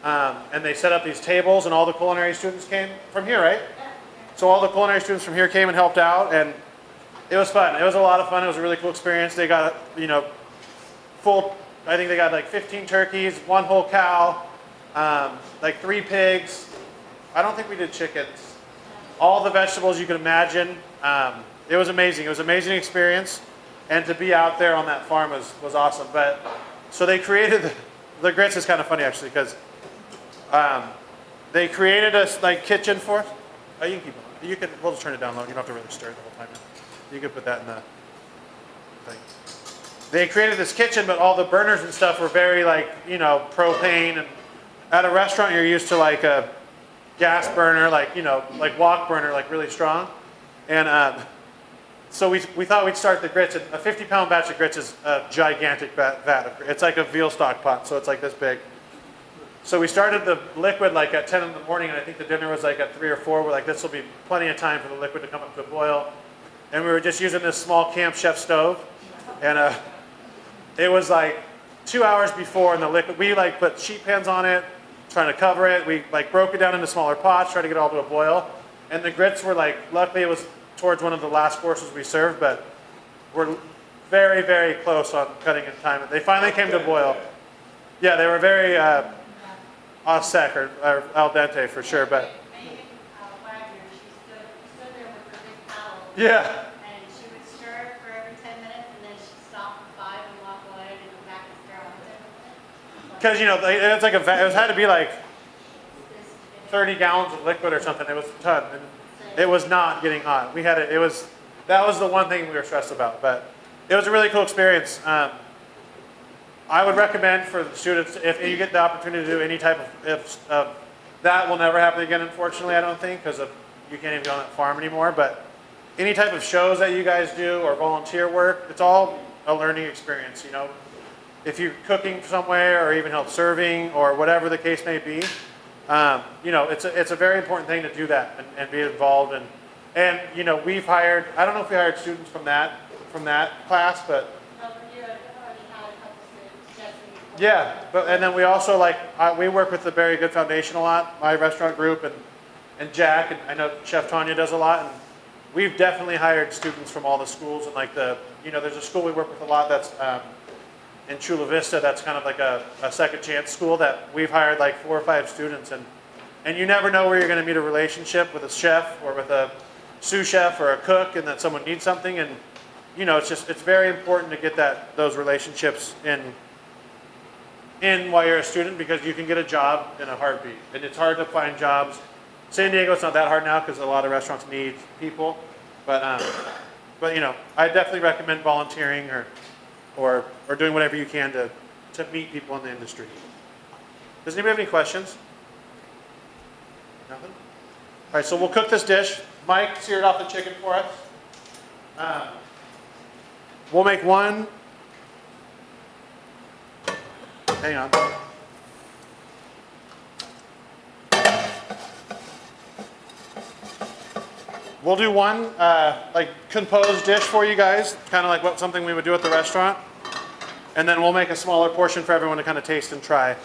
And they set up these tables, and all the culinary students came from here, right? So all the culinary students from here came and helped out, and it was fun. It was a lot of fun. It was a really cool experience. They got, full, I think they got like 15 turkeys, 1 whole cow, like 3 pigs. I don't think we did chickens. All the vegetables you can imagine. It was amazing. It was an amazing experience. And to be out there on that farm was awesome. But so they created, the grits is kind of funny actually, because they created a like kitchen for us. Oh, you can keep it. We'll just turn it down low. You don't have to really stir it the whole time. You can put that in the thing. They created this kitchen, but all the burners and stuff were very like, propane. And at a restaurant, you're used to like a gas burner, like, like wok burner, like really strong. And so we thought we'd start the grits. A 50-pound batch of grits is a gigantic vat. It's like a veal stock pot, so it's like this big. So we started the liquid like at 10 in the morning, and I think the dinner was like at 3 or 4. We're like, this will be plenty of time for the liquid to come up to a boil. And we were just using this small Camp Chef stove. And it was like 2 hours before, and the liquid, we like put sheet pans on it, trying to cover it. We like broke it down into smaller pots, tried to get it all to a boil. And the grits were like, luckily it was towards one of the last courses we served, but we're very, very close on cutting in time. They finally came to boil. Yeah, they were very au sec or al dente for sure, but Megan Wagner, she stood there with her big paddle. yeah. And she would stir it for every 10 minutes, and then she'd stop for 5 and walk away and come back and stir on it. Because it's like it had to be like 30 gallons of liquid or something. It was a ton, and it was not getting hot. We had it. That was the one thing we were stressed about, but it was a really cool experience. I would recommend for the students, if you get the opportunity to do any type of that will never happen again, unfortunately, I don't think, because you can't even go on that farm anymore. But any type of shows that you guys do or volunteer work, it's all a learning experience. If you're cooking somewhere or even help serving or whatever the case may be, it's a very important thing to do that and be involved. And we've hired, I don't know if we hired students from that class, but No, but you had already had a couple students suggesting. yeah. And then we also we work with the Very Good Foundation a lot, my restaurant group, and Jack, and I know Chef Tanya does a lot. And we've definitely hired students from all the schools, and like there's a school we work with a lot that's in Chula Vista, that's kind of like a second chance school that we've hired like 4 or 5 students, and you never know where you're going to meet a relationship with a chef or with a sous chef or a cook, and that someone needs something, and it's very important to get those relationships in while you're a student, because you can get a job in a heartbeat, and it's hard to find jobs. San Diego, it's not that hard now because a lot of restaurants need people, but I definitely recommend volunteering or doing whatever you can to meet people in the industry. Does anybody have any questions? Nothing? All right, so we'll cook this dish. Mike seared off the chicken for us. We'll make one. Hang on. We'll do one like composed dish for you guys, kind of like something we would do at the restaurant. And then we'll make a smaller portion for everyone to kind of taste and try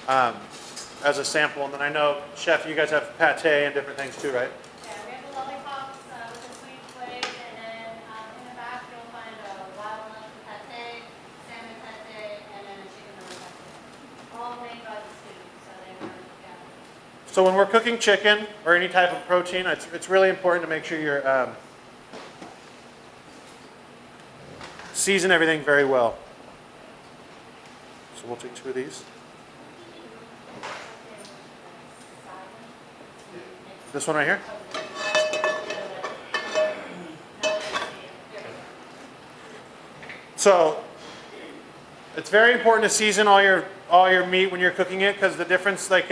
as a sample. And then I know, Chef, you guys have pate and different things too, right? Yeah, we have the lollipops with the sweet flake, and then in the back you'll find a wild mushroom pate, salmon pate, and then a chicken liver pate. All made by the students, so they work together. So when we're cooking chicken or any type of protein, it's really important to make sure you're season everything very well. So we'll take 2 of these. This one right here. So It's very important to season all your meat when you're cooking it, because the difference, like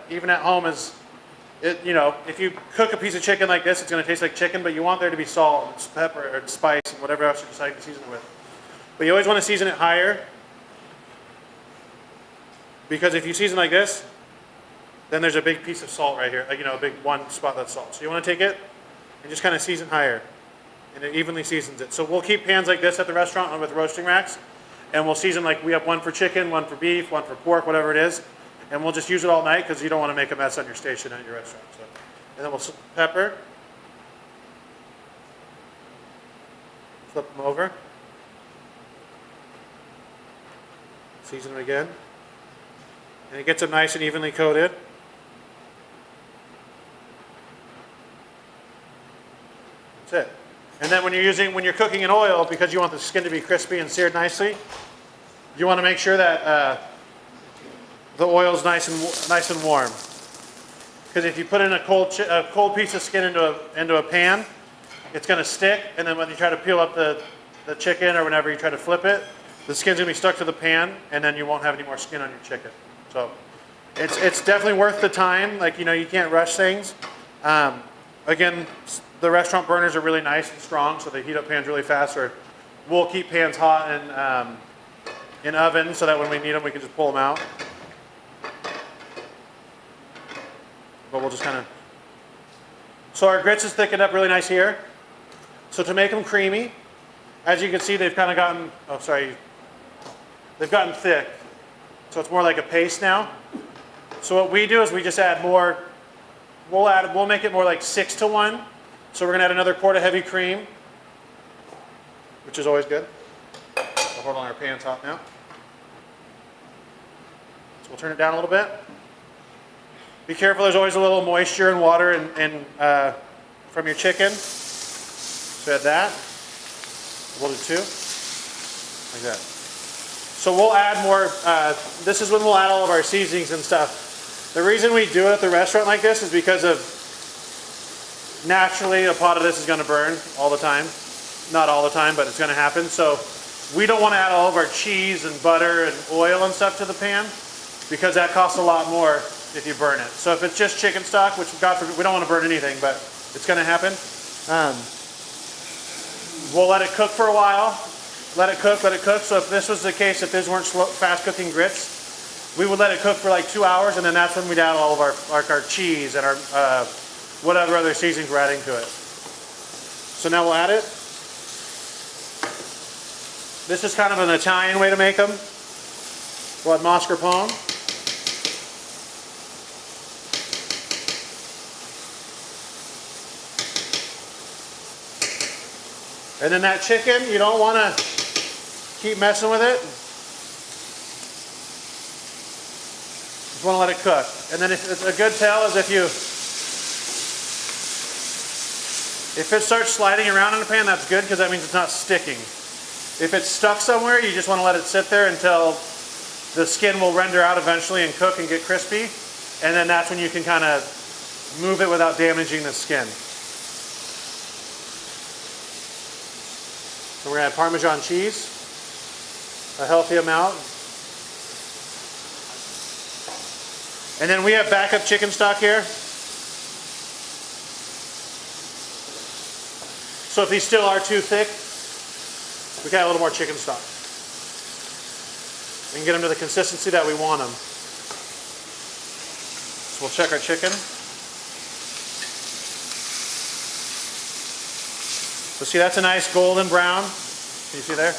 even at home, is if you cook a piece of chicken like this, it's going to taste like chicken, but you want there to be salt, and pepper, or spice, and whatever else you decide to season it with. But you always want to season it higher, because if you season like this, then there's a big piece of salt right here, like a big one spot that's salt. So you want to take it and just kind of season higher, and it evenly seasons it. So we'll keep pans like this at the restaurant with roasting racks. And we'll season, like we have one for chicken, one for beef, one for pork, whatever it is. And we'll just use it all night because you don't want to make a mess on your station at your restaurant. So, and then we'll pepper. Flip them over. Season them again. And it gets them nice and evenly coated. That's it. And then when you're cooking in oil, because you want the skin to be crispy and seared nicely, you want to make sure that the oil's nice and warm. Because if you put in a cold piece of skin into a pan, it's going to stick. And then when you try to peel up the chicken, or whenever you try to flip it, the skin's going to be stuck to the pan, and then you won't have any more skin on your chicken. So it's definitely worth the time. Like you can't rush things. Again, the restaurant burners are really nice and strong, so they heat up pans really fast. Or we'll keep pans hot in oven, so that when we need them, we can just pull them out. But we'll just kind of... So our grits is thickened up really nice here. So to make them creamy, as you can see, they've kind of gotten... Oh, sorry. They've gotten thick. So it's more like a paste now. So what we do is we just add more... We'll make it more like 6-to-1. So we're going to add another quart of heavy cream, which is always good. So hold on, our pan's hot now. So we'll turn it down a little bit. Be careful, there's always a little moisture and water from your chicken. So add that. We'll do 2, like that. So we'll add more, this is when we'll add all of our seasonings and stuff. The reason we do it at the restaurant like this is because of naturally, a pot of this is going to burn all the time. Not all the time, but it's going to happen. So we don't want to add all of our cheese and butter and oil and stuff to the pan, because that costs a lot more if you burn it. So if it's just chicken stock, which God forbid, we don't want to burn anything, but it's going to happen. We'll let it cook for a while. Let it cook. So if this was the case, if these weren't fast cooking grits, we would let it cook for like 2 hours, and then that's when we'd add all of our cheese and our whatever other seasonings we're adding to it. So now we'll add it. This is kind of an Italian way to make them. We'll add mascarpone. And then that chicken, you don't want to keep messing with it. Just want to let it cook. And then if a good tell is if it starts sliding around in the pan, that's good, because that means it's not sticking. If it's stuck somewhere, you just want to let it sit there until the skin will render out eventually and cook and get crispy. And then that's when you can kind of move it without damaging the skin. So we're going to add Parmesan cheese, a healthy amount. And then we have backup chicken stock here. So if these still are too thick, we can add a little more chicken stock. We can get them to the consistency that we want them. So we'll check our chicken. So see, that's a nice golden brown. Can you see there?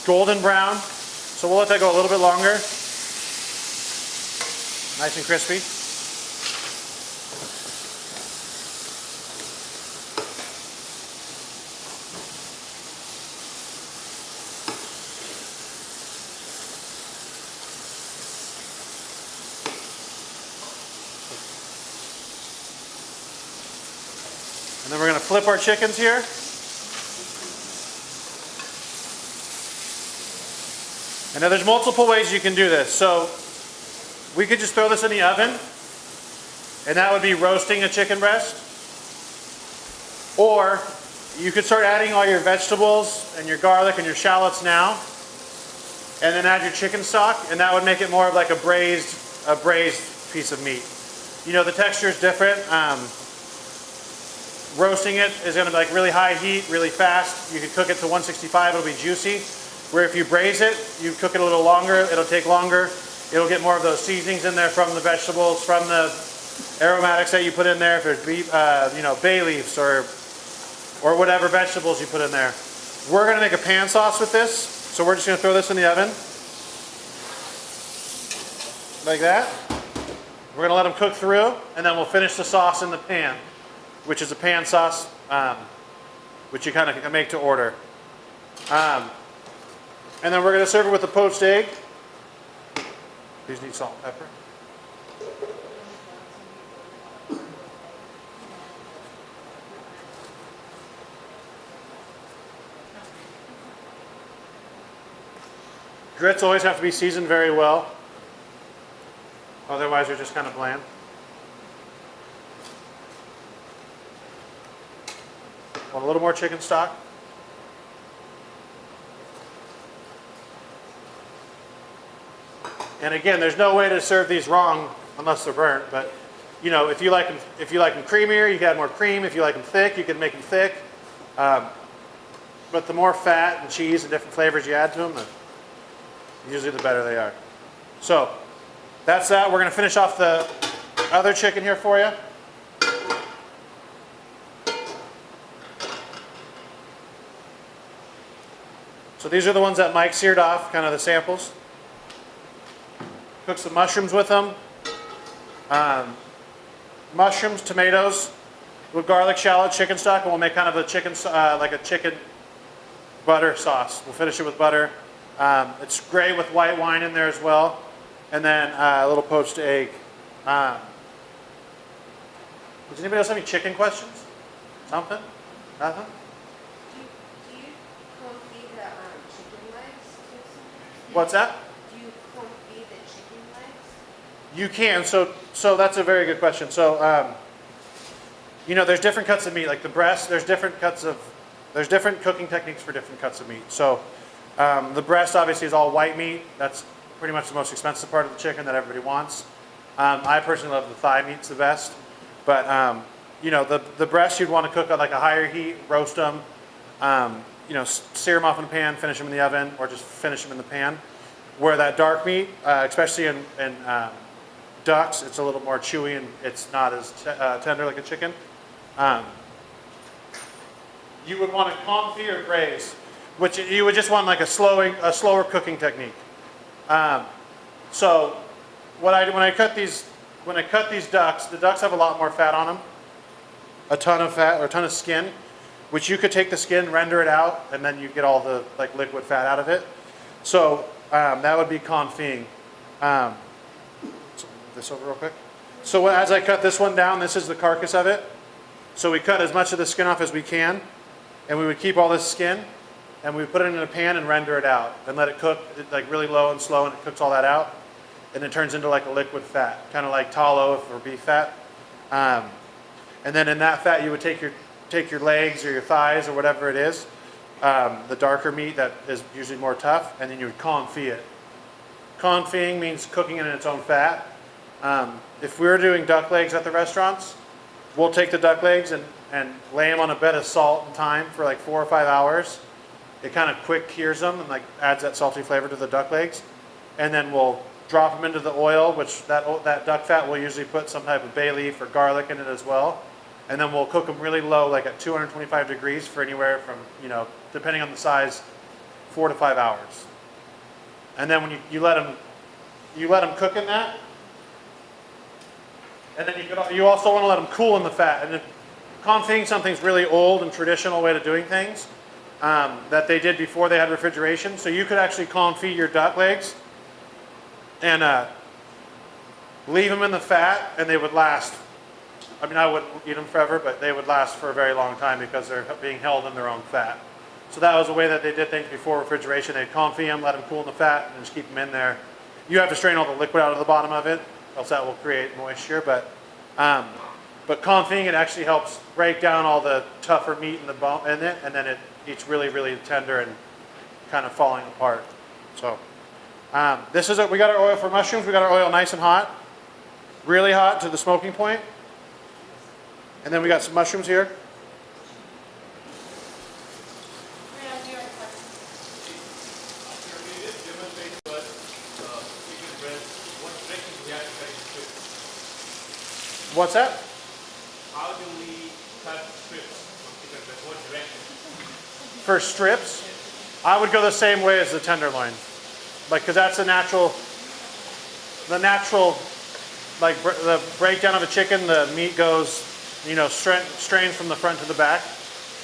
Golden brown. So we'll let that go a little bit longer. Nice and crispy. And then we're going to flip our chickens here. And now there's multiple ways you can do this. So we could just throw this in the oven, and that would be roasting a chicken breast. Or you could start adding all your vegetables and your garlic and your shallots now, and then add your chicken stock, and that would make it more of like a braised piece of meat. You know, the texture is different. Roasting it is going to be like really high heat, really fast. You can cook it to 165, it'll be juicy. Where if you braise it, you cook it a little longer, it'll take longer. It'll get more of those seasonings in there from the vegetables, from the aromatics that you put in there. If there's beef, you know, bay leaves or whatever vegetables you put in there. We're going to make a pan sauce with this, so we're just going to throw this in the oven like that. We're going to let them cook through, and then we'll finish the sauce in the pan, which is a pan sauce, which you kind of make to order. And then we're going to serve it with a poached egg. These need salt and pepper. Grits always have to be seasoned very well. Otherwise, they're just kind of bland. Want a little more chicken stock? And again, there's no way to serve these wrong unless they're burnt. But you know, if you like them creamier, you can add more cream. If you like them thick, you can make them thick. But the more fat and cheese and different flavors you add to them, usually the better they are. So that's that. We're going to finish off the other chicken here for you. So these are the ones that Mike seared off, kind of the samples. Cook some mushrooms with them. Mushrooms, tomatoes, with garlic, shallot, chicken stock, and we'll make kind of a chicken, like a chicken butter sauce. We'll finish it with butter. It's great with white wine in there as well. And then a little poached egg. Does anybody else have any chicken questions? Something? Nothing? Do you confit the chicken legs too sometimes? What's that? Do you confit the chicken legs? You can. So that's a very good question. So, you know, there's different cuts of meat. Like the breast, there's different cooking techniques for different cuts of meat. So the breast obviously is all white meat. That's pretty much the most expensive part of the chicken that everybody wants. I personally love the thigh meats the best. But, you know, the breast you'd want to cook at like a higher heat, roast them, you know, sear them off in a pan, finish them in the oven, or just finish them in the pan. Where that dark meat, especially in ducks, it's a little more chewy and it's not as tender like a chicken. You would want to confit or braise, which you would just want like a slower cooking technique. So when I cut these ducks, the ducks have a lot more fat on them, a ton of fat or a ton of skin, which you could take the skin, render it out, and then you get all the like liquid fat out of it. So that would be confiting. So move this over real quick. So as I cut this one down, this is the carcass of it. So we cut as much of the skin off as we can, and we would keep all this skin, and we would put it in a pan and render it out, and let it cook like really low and slow, and it cooks all that out, and it turns into like a liquid fat, kind of like tallow or beef fat. And then in that fat, you would take your legs or your thighs or whatever it is, the darker meat that is usually more tough, and then you would confit it. Confiting means cooking it in its own fat. If we were doing duck legs at the restaurants, we'll take the duck legs and lay them on a bed of salt and thyme for like 4 or 5 hours. It kind of quick cures them and like adds that salty flavor to the duck legs. And then we'll drop them into the oil, which that duck fat will usually put some type of bay leaf or garlic in it as well. And then we'll cook them really low, like at 225 degrees for anywhere from, you know, depending on the size, 4 to 5 hours. And then when you let them cook in that, and then you also want to let them cool in the fat. And if confiting something's really old and traditional way of doing things that they did before they had refrigeration. So you could actually confit your duck legs and leave them in the fat, and they would last. I mean, I wouldn't eat them forever, but they would last for a very long time because they're being held in their own fat. So that was the way that they did things before refrigeration. They'd confit them, let them cool in the fat, and just keep them in there. You have to strain all the liquid out of the bottom of it, else that will create moisture. But confiting it actually helps break down all the tougher meat in the bone in it, and then it's really, really tender and kind of falling apart. So We got our oil for mushrooms. We got our oil nice and hot, really hot to the smoking point. And then we got some mushrooms here. Rita, do you have a question? What's that? How do we cut strips from chicken breast? What direction? For strips, I would go the same way as the tenderloin, like because that's the natural, the breakdown of a chicken. The meat goes, strains from the front to the back,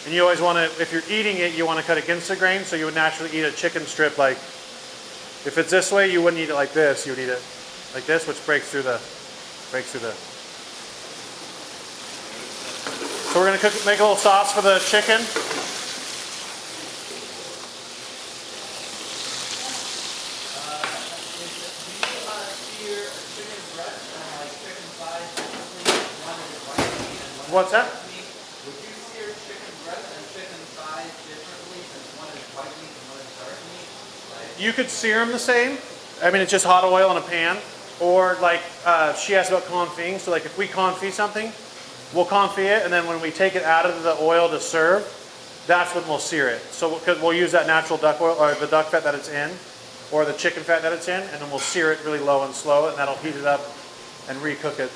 and you always want to, if you're eating it, you want to cut against the grain, so you would naturally eat a chicken strip like. If it's this way, you wouldn't eat it like this. You would eat it like this, which breaks through the. So we're gonna make a little sauce for the chicken. What's that? Would you sear chicken breast and chicken thighs differently since one is white meat and one is dark meat? You could sear them the same. I mean, it's just hot oil in a pan. Or like she asked about confit. So like if we confit something, we'll confit it, and then when we take it out of the oil to serve, that's when we'll sear it. So because we'll use that natural duck oil or the duck fat that it's in, or the chicken fat that it's in, and then we'll sear it really low and slow, and that'll heat it up and recook it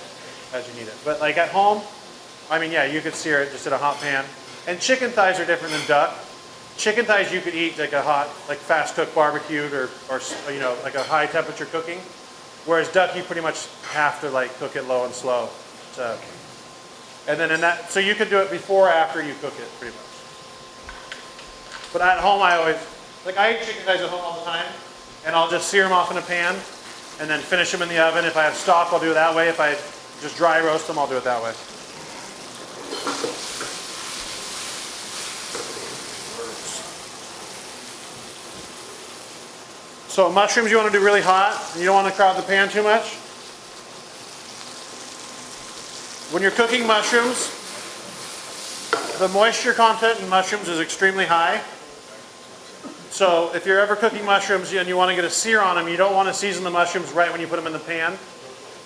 as you need it. But like at home, I mean, yeah, you could sear it just in a hot pan. And chicken thighs are different than duck. Chicken thighs you could eat like a hot, like fast cooked barbecued or like a high temperature cooking. Whereas duck, you pretty much have to like cook it low and slow. So, and then so you could do it before or after you cook it, pretty much. But at home, I eat chicken thighs at home all the time, and I'll just sear them off in a pan, and then finish them in the oven. If I have stock, I'll do it that way. If I just dry roast them, I'll do it that way. So mushrooms you want to do really hot. You don't want to crowd the pan too much. When you're cooking mushrooms, the moisture content in mushrooms is extremely high. So if you're ever cooking mushrooms and you want to get a sear on them, you don't want to season the mushrooms right when you put them in the pan.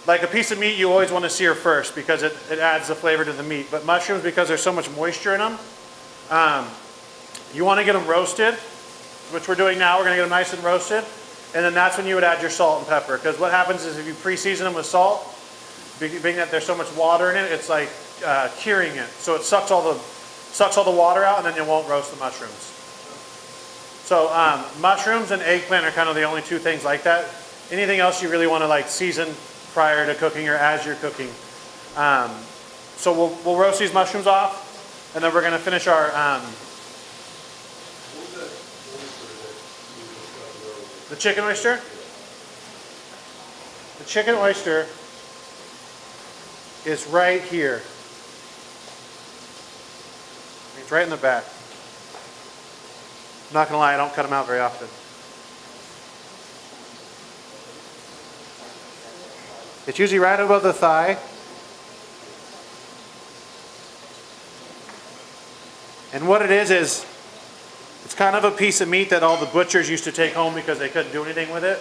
Like a piece of meat, you always want to sear first because it adds the flavor to the meat. But mushrooms, because there's so much moisture in them, you want to get them roasted, which we're doing now. We're going to get them nice and roasted. And then that's when you would add your salt and pepper. Because what happens is if you pre-season them with salt, being that there's so much water in it, it's like curing it. So it sucks all the water out, and then it won't roast the mushrooms. So mushrooms and eggplant are kind of the only two things like that. Anything else you really want to like season prior to cooking or as you're cooking. So we'll roast these mushrooms off, and then we're going to finish our the chicken oyster. The chicken oyster is right here. It's right in the back. I'm not gonna lie, I don't cut them out very often. It's usually right above the thigh. And what it is it's kind of a piece of meat that all the butchers used to take home because they couldn't do anything with it.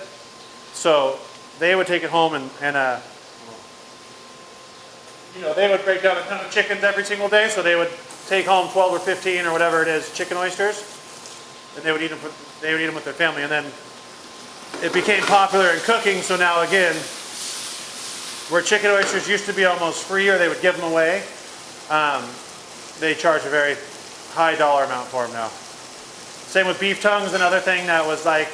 So they would take it home and they would break down a ton of chickens every single day. So they would take home 12 or 15 or whatever it is chicken oysters, and they would eat them with their family. And then it became popular in cooking. So now again, where chicken oysters used to be almost free or they would give them away, they charge a very high dollar amount for them now. Same with beef tongues, another thing that was like,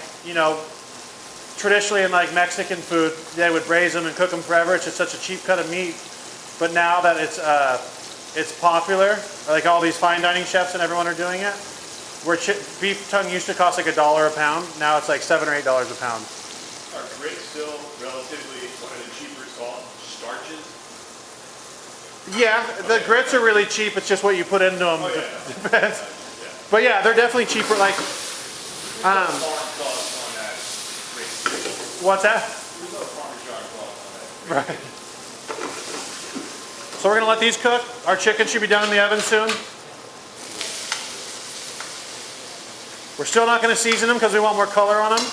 traditionally in like Mexican food, they would braise them and cook them forever. It's just such a cheap cut of meat. But now that it's popular, like all these fine dining chefs and everyone are doing it, where beef tongue used to cost like $1 a pound, now it's like $7 or $8 a pound. Are grits still relatively one of the cheaper starches? Yeah, the grits are really cheap. It's just what you put into them. Oh, yeah. Depends. But yeah, they're definitely cheaper. Like, Farm cost on that grits. what's that? There's no Parmesan cost on that. Right. So we're gonna let these cook. Our chicken should be done in the oven soon. We're still not gonna season them because we want more color on them.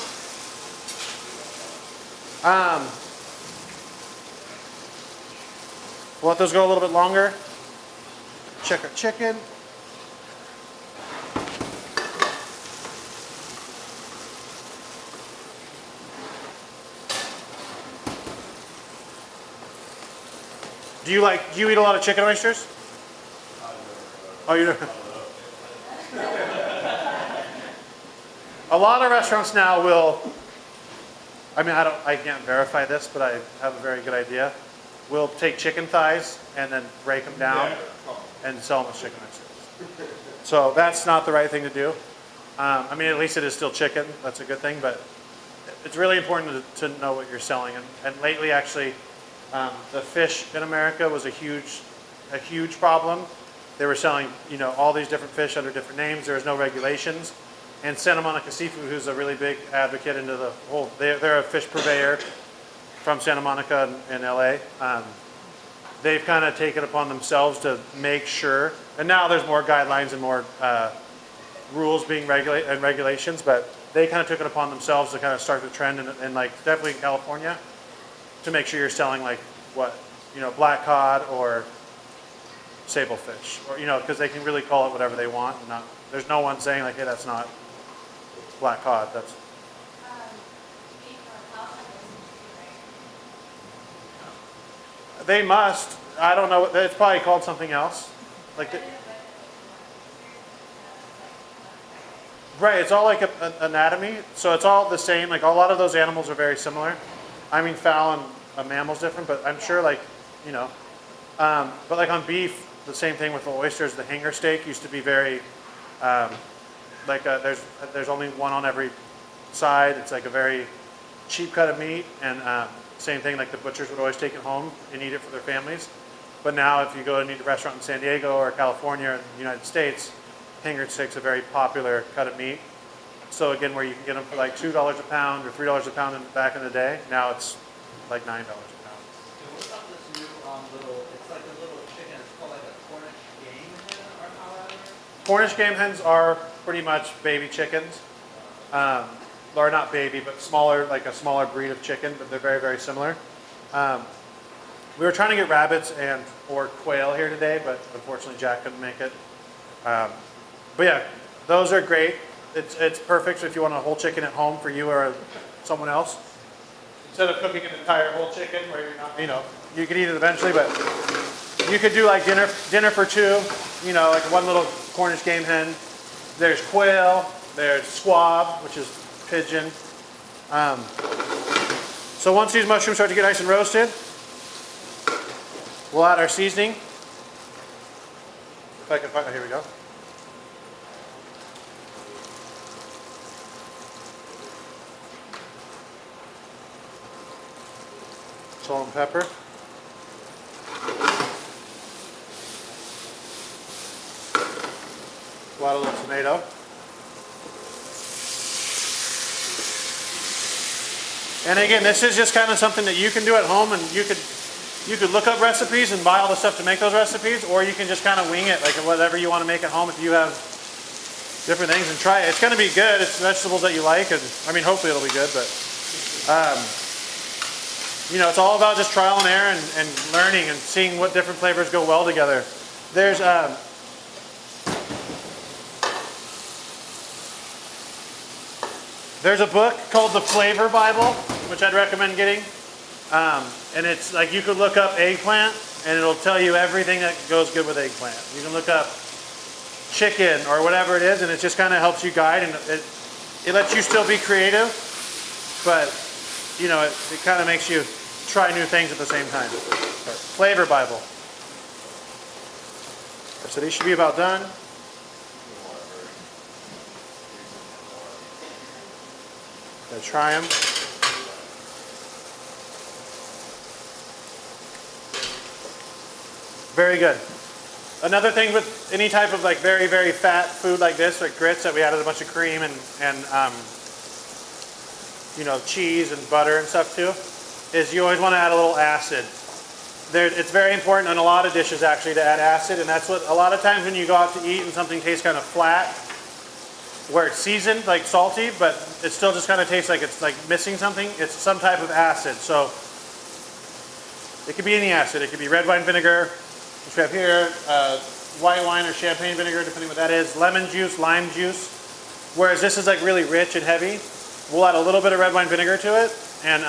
We'll let those go a little bit longer. Check our chicken. Do you eat a lot of chicken oysters? Oh, you do? A lot of restaurants now will, I mean, I can't verify this, but I have a very good idea. We'll take chicken thighs and then break them down and sell them as chicken oysters. So that's not the right thing to do. I mean, at least it is still chicken. That's a good thing, but it's really important to know what you're selling. And lately, actually, the fish in America was a huge problem. They were selling, all these different fish under different names. There was no regulations. And Santa Monica Seafood, who's a really big advocate into the whole, they're a fish purveyor from Santa Monica and LA. They've kind of taken upon themselves to make sure, and now there's more guidelines and more rules being regulations, but they kind of took it upon themselves to kind of start the trend in like definitely in California to make sure you're selling like black cod or sable fish, or because they can really call it whatever they want, and there's no one saying like, hey, that's not black cod. That's Beef or cow right? they must. I don't know. It's probably called something else. Like right. It's all like an anatomy, so it's all the same. Like a lot of those animals are very similar. I mean, fowl and a mammal's different, but I'm sure like but like on beef. The same thing with the oysters. The hanger steak used to be very, there's only one on every side. It's like a very cheap cut of meat, and same thing. Like the butchers would always take it home and eat it for their families. But now, if you go and eat a restaurant in San Diego or California or in the United States, hanger steak's a very popular cut of meat. So again, where you can get them for like $2 a pound or $3 a pound back in the day, now it's like $9 a pound. What about this new little? It's like a little chicken. It's called like a Cornish game hen or however. Cornish game hens are pretty much baby chickens. Or not baby, but smaller, like a smaller breed of chicken, but they're very, very similar. We were trying to get rabbits or quail here today, but unfortunately Jack couldn't make it. But yeah, those are great. It's perfect if you want a whole chicken at home for you or someone else. Instead of cooking an entire whole chicken where you're not, you can eat it eventually, but you could do like dinner for two, like one little Cornish game hen. There's quail, there's squab, which is pigeon. So once these mushrooms start to get nice and roasted, we'll add our seasoning. If I can find, here we go. Salt and pepper. A lot of little tomato. And again, this is just kind of something that you can do at home, and you could look up recipes and buy all the stuff to make those recipes, or you can just kind of wing it, like whatever you want to make at home if you have different things, and try it. It's going to be good. It's vegetables that you like, and I mean, hopefully it'll be good, but it's all about just trial and error and learning and seeing what different flavors go well together. There's a book called The Flavor Bible, which I'd recommend getting. And it's like you could look up eggplant and it'll tell you everything that goes good with eggplant. You can look up chicken or whatever it is, and it just kind of helps you guide, and it lets you still be creative, but it kind of makes you try new things at the same time. But Flavor Bible. So these should be about done. Gonna try them. Very good. Another thing with any type of like very, very fat food like this, like grits that we added a bunch of cream and cheese and butter and stuff too, is you always want to add a little acid. It's very important in a lot of dishes actually to add acid, and that's what a lot of times when you go out to eat and something tastes kind of flat, where it's seasoned, like salty, but it still just kind of tastes like it's like missing something. It's some type of acid. So it could be any acid. It could be red wine vinegar, which we have here, white wine or champagne vinegar, depending what that is, lemon juice, lime juice. Whereas this is like really rich and heavy. We'll add a little bit of red wine vinegar to it, and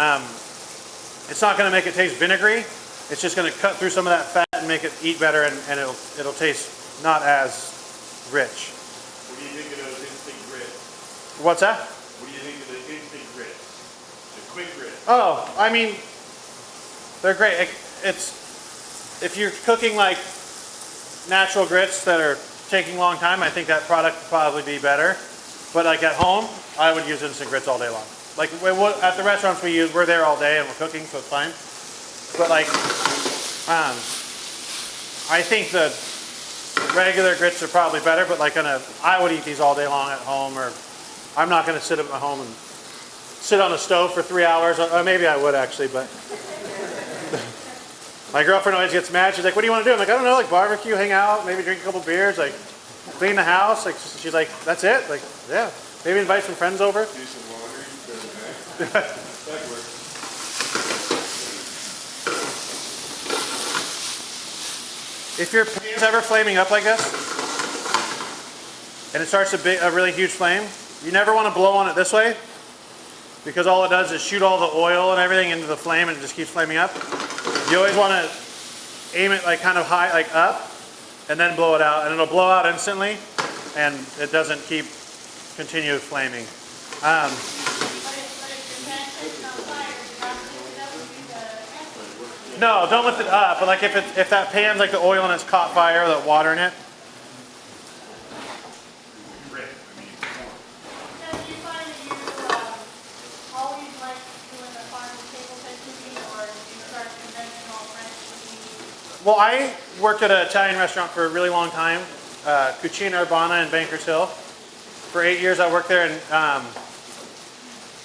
it's not going to make it taste vinegary. It's just going to cut through some of that fat and make it eat better, and it'll taste not as rich. What do you think of those instant grits? What's that? What do you think of the instant grits? The quick grits? Oh, I mean, they're great. It's if you're cooking like natural grits that are taking a long time, I think that product would probably be better. But like at home, I would use instant grits all day long. Like at the restaurants we're there all day and we're cooking, so it's fine. But like, I think the regular grits are probably better. But like I would eat these all day long at home, or I'm not going to sit at my home and sit on the stove for 3 hours. Or maybe I would actually, but my girlfriend always gets mad. She's like, "What do you want to do?" I'm like, "I don't know, like barbecue, hang out, maybe drink a couple beers, like clean the house." Like she's like, "That's it?" Like, yeah, maybe invite some friends over. Do some laundry, doesn't matter. That works. If your pan's ever flaming up like this, and it starts a really huge flame, you never want to blow on it this way, because all it does is shoot all the oil and everything into the flame and it just keeps flaming up. You always want to aim it like kind of high, like up, and then blow it out, and it'll blow out instantly, and it doesn't continue flaming. But if your pan catches on fire, you have to lift it up and use the acid. No, don't lift it up, but like if that pan's like the oil and it's caught fire, the water in it. So do you find that you always like doing the farm to table type cooking, or do you start conventional French cooking? Well, I worked at an Italian restaurant for a really long time, Cucinary in Bankers Hill. For 8 years I worked there, and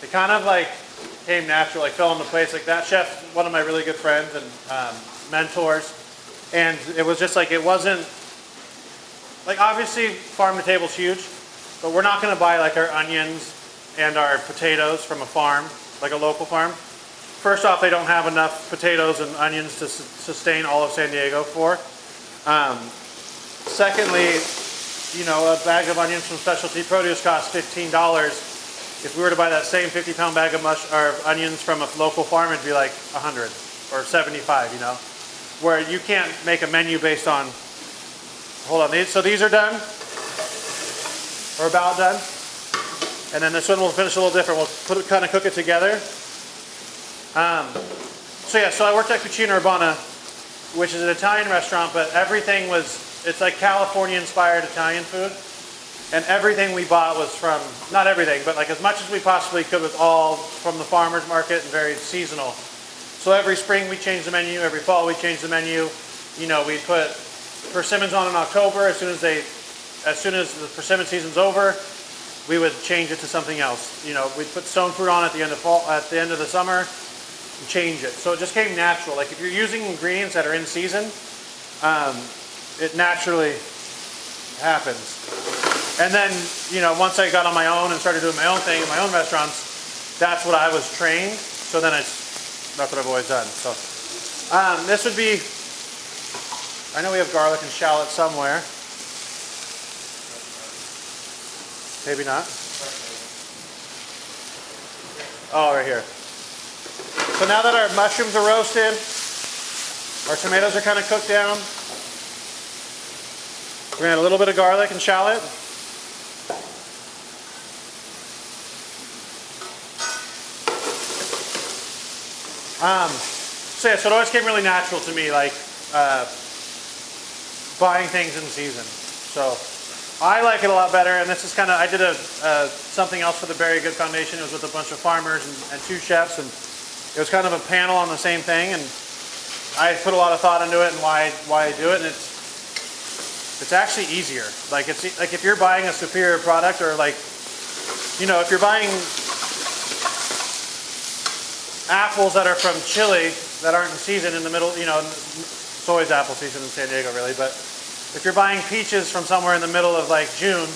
it kind of like came natural, like fell into place. Like that chef's one of my really good friends and mentors, and it was just like, it wasn't, like obviously farm to table's huge, but we're not going to buy like our onions and our potatoes from a farm, like a local farm. First off, they don't have enough potatoes and onions to sustain all of San Diego for. Secondly, you know, a bag of onions from specialty produce costs $15. If we were to buy that same 50-pound bag of onions from a local farm, it'd be like 100 or 75, you know, where you can't make a menu based on, hold on, so these are done, or about done. And then this one will finish a little different. We'll kind of cook it together. So I worked at Cucina Urbana, which is an Italian restaurant, but everything it's like California-inspired Italian food. And everything we bought was from, not everything, but like as much as we possibly could was all from the farmer's market and very seasonal. So every spring we changed the menu, every fall we changed the menu. You know, we put persimmons on in October. As soon as the persimmon season's over, we would change it to something else. You know, we'd put stone fruit on at the end of fall, at the end of the summer, and change it. So it just came natural. Like if you're using ingredients that are in season, it naturally happens. And then, you know, once I got on my own and started doing my own thing in my own restaurants, that's what I was trained. So then that's what I've always done. So this would be, I know we have garlic and shallot somewhere. Maybe not. Oh, right here. So now that our mushrooms are roasted, our tomatoes are kind of cooked down, we're gonna add a little bit of garlic and shallot. So yeah, so it always came really natural to me, like buying things in season. So I like it a lot better, and this is kind of, I did something else for the Berry Good Foundation. It was with a bunch of farmers and 2 chefs, and it was kind of a panel on the same thing, and I put a lot of thought into it and why I do it, and it's actually easier. Like it's like if you're buying a superior product, or like, you know, if you're buying apples that are from Chile that aren't in season in the middle, you know, it's always apple season in San Diego really, but if you're buying peaches from somewhere in the middle of like June,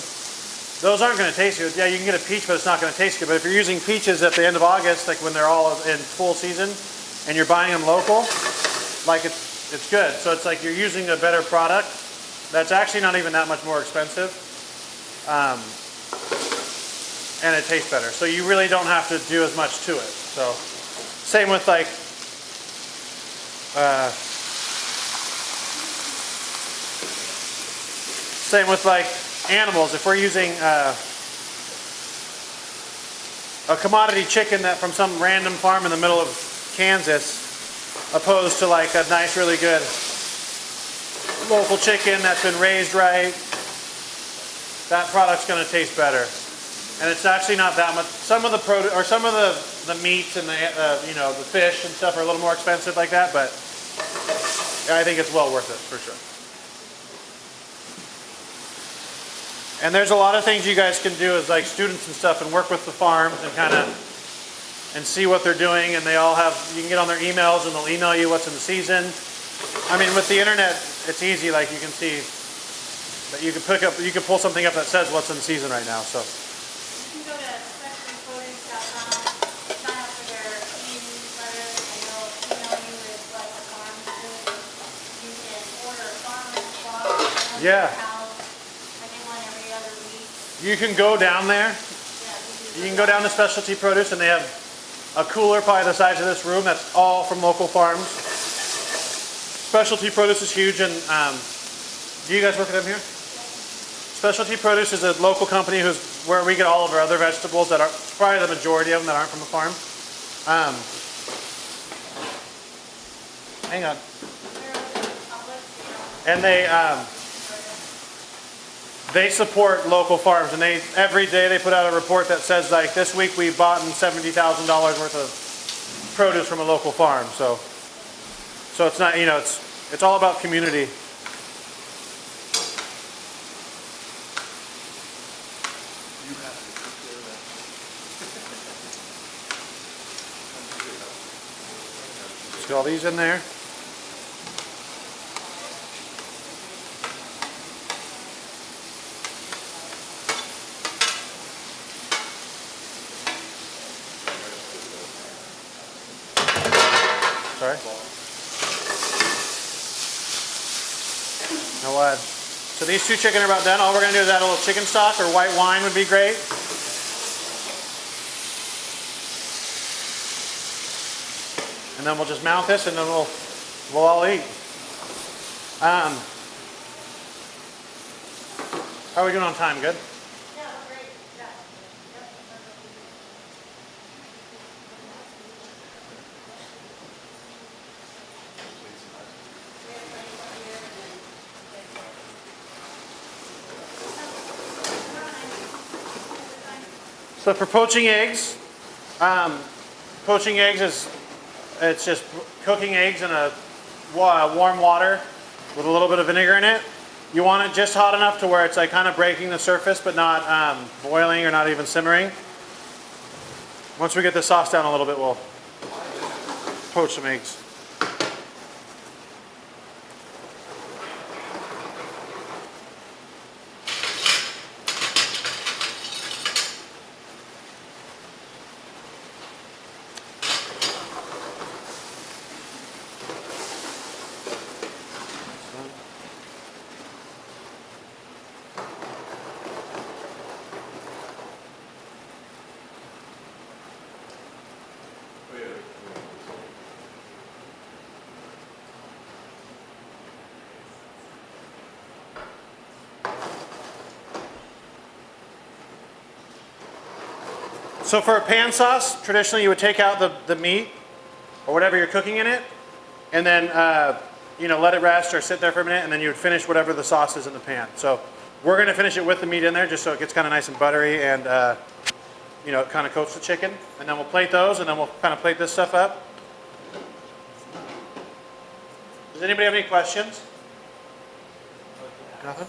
those aren't going to taste good. Yeah, you can get a peach, but it's not going to taste good. But if you're using peaches at the end of August, like when they're all in full season, and you're buying them local, like it's good. So it's like you're using a better product that's actually not even that much more expensive, and it tastes better. So you really don't have to do as much to it. So same with like animals. If we're using a commodity chicken that from some random farm in the middle of Kansas, opposed to like a nice, really good local chicken that's been raised right, that product's going to taste better. And it's actually not that much. Some of the produce or some of the meats and the the fish and stuff are a little more expensive like that, but I think it's well worth it for sure. And there's a lot of things you guys can do as like students and stuff and work with the farms and kind of and see what they're doing. And they all have, you can get on their emails and they'll email you what's in the season. I mean, with the internet, it's easy. Like you can see that you can pull something up that says what's in season right now. So. You can go to specialtyproduce.com, sign up for their e-newsletter, and they'll email you with what the farms do. You can order a farmer's box. Yeah. You You can go down there. You can go down to Specialty Produce, and they have a cooler probably the size of this room that's all from local farms. Specialty Produce is huge, and do you guys work at them here? Specialty Produce is a local company where we get all of our other vegetables that are probably the majority of them that aren't from a farm. Hang on. And they support local farms, and every day they put out a report that says like this week we bought $70,000 worth of produce from a local farm. So it's not, it's all about community. Let's get all these in there. Sorry. Now what? So these two chicken are about done. All we're going to do is add a little chicken stock or white wine would be great. And then we'll just mount this and then we'll all eat. How are we doing on time? Good? So for poaching eggs it's just cooking eggs in a warm water with a little bit of vinegar in it. You want it just hot enough to where it's like kind of breaking the surface, but not boiling or not even simmering. Once we get the sauce down a little bit, we'll poach some eggs. So for a pan sauce, traditionally you would take out the meat or whatever you're cooking in it, and then let it rest or sit there for a minute, and then you would finish whatever the sauce is in the pan. So we're going to finish it with the meat in there just so it gets kind of nice and buttery and it kind of coats the chicken. And then we'll plate those, and then we'll kind of plate this stuff up. Does anybody have any questions? Nothing?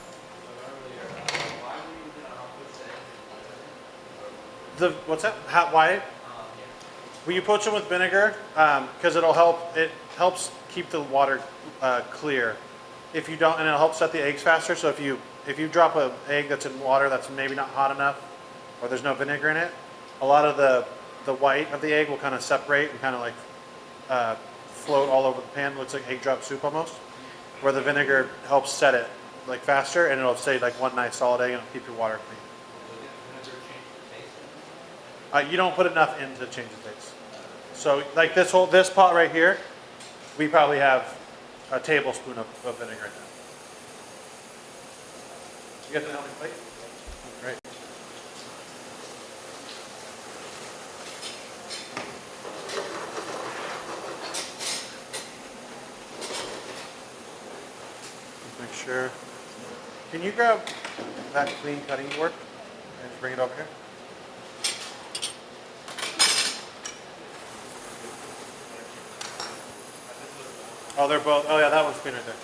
What's that? Why? Well, you poach them with vinegar because it helps keep the water clear. If you don't, and it'll help set the eggs faster. So if if you drop an egg that's in water that's maybe not hot enough, or there's no vinegar in it, a lot of the white of the egg will kind of separate and kind of like float all over the pan. Looks like egg drop soup almost, where the vinegar helps set it like faster, and it'll stay like one nice solid egg and it'll keep your water clean. You don't put enough in to change the taste. So like this pot right here, we probably have a tablespoon of vinegar in it. You get the helping plate? Great. Make sure. Can you grab that clean cutting board and just bring it over here? Oh, they're both. Oh, yeah, that one's clean right there.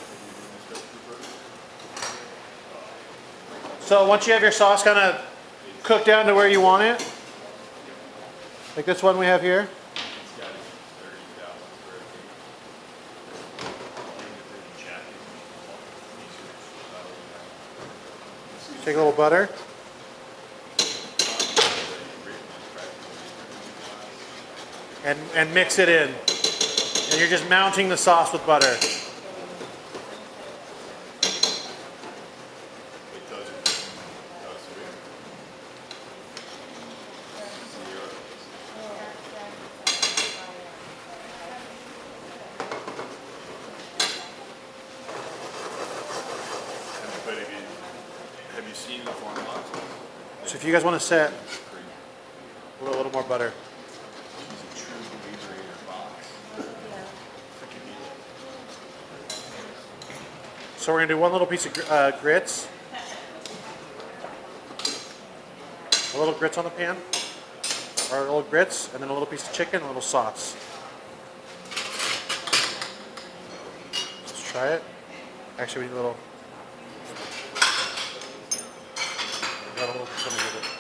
So once you have your sauce kind of cooked down to where you want it, like this one we have here. Take a little butter. And mix it in. And you're just mounting the sauce with butter. But have you seen the formula? So if you guys want to set, put a little more butter. So we're gonna do one little piece of grits. A little grits on the pan, or a little grits, and then a little piece of chicken, a little sauce. Let's try it. Actually, we need a little. Got a little something with it.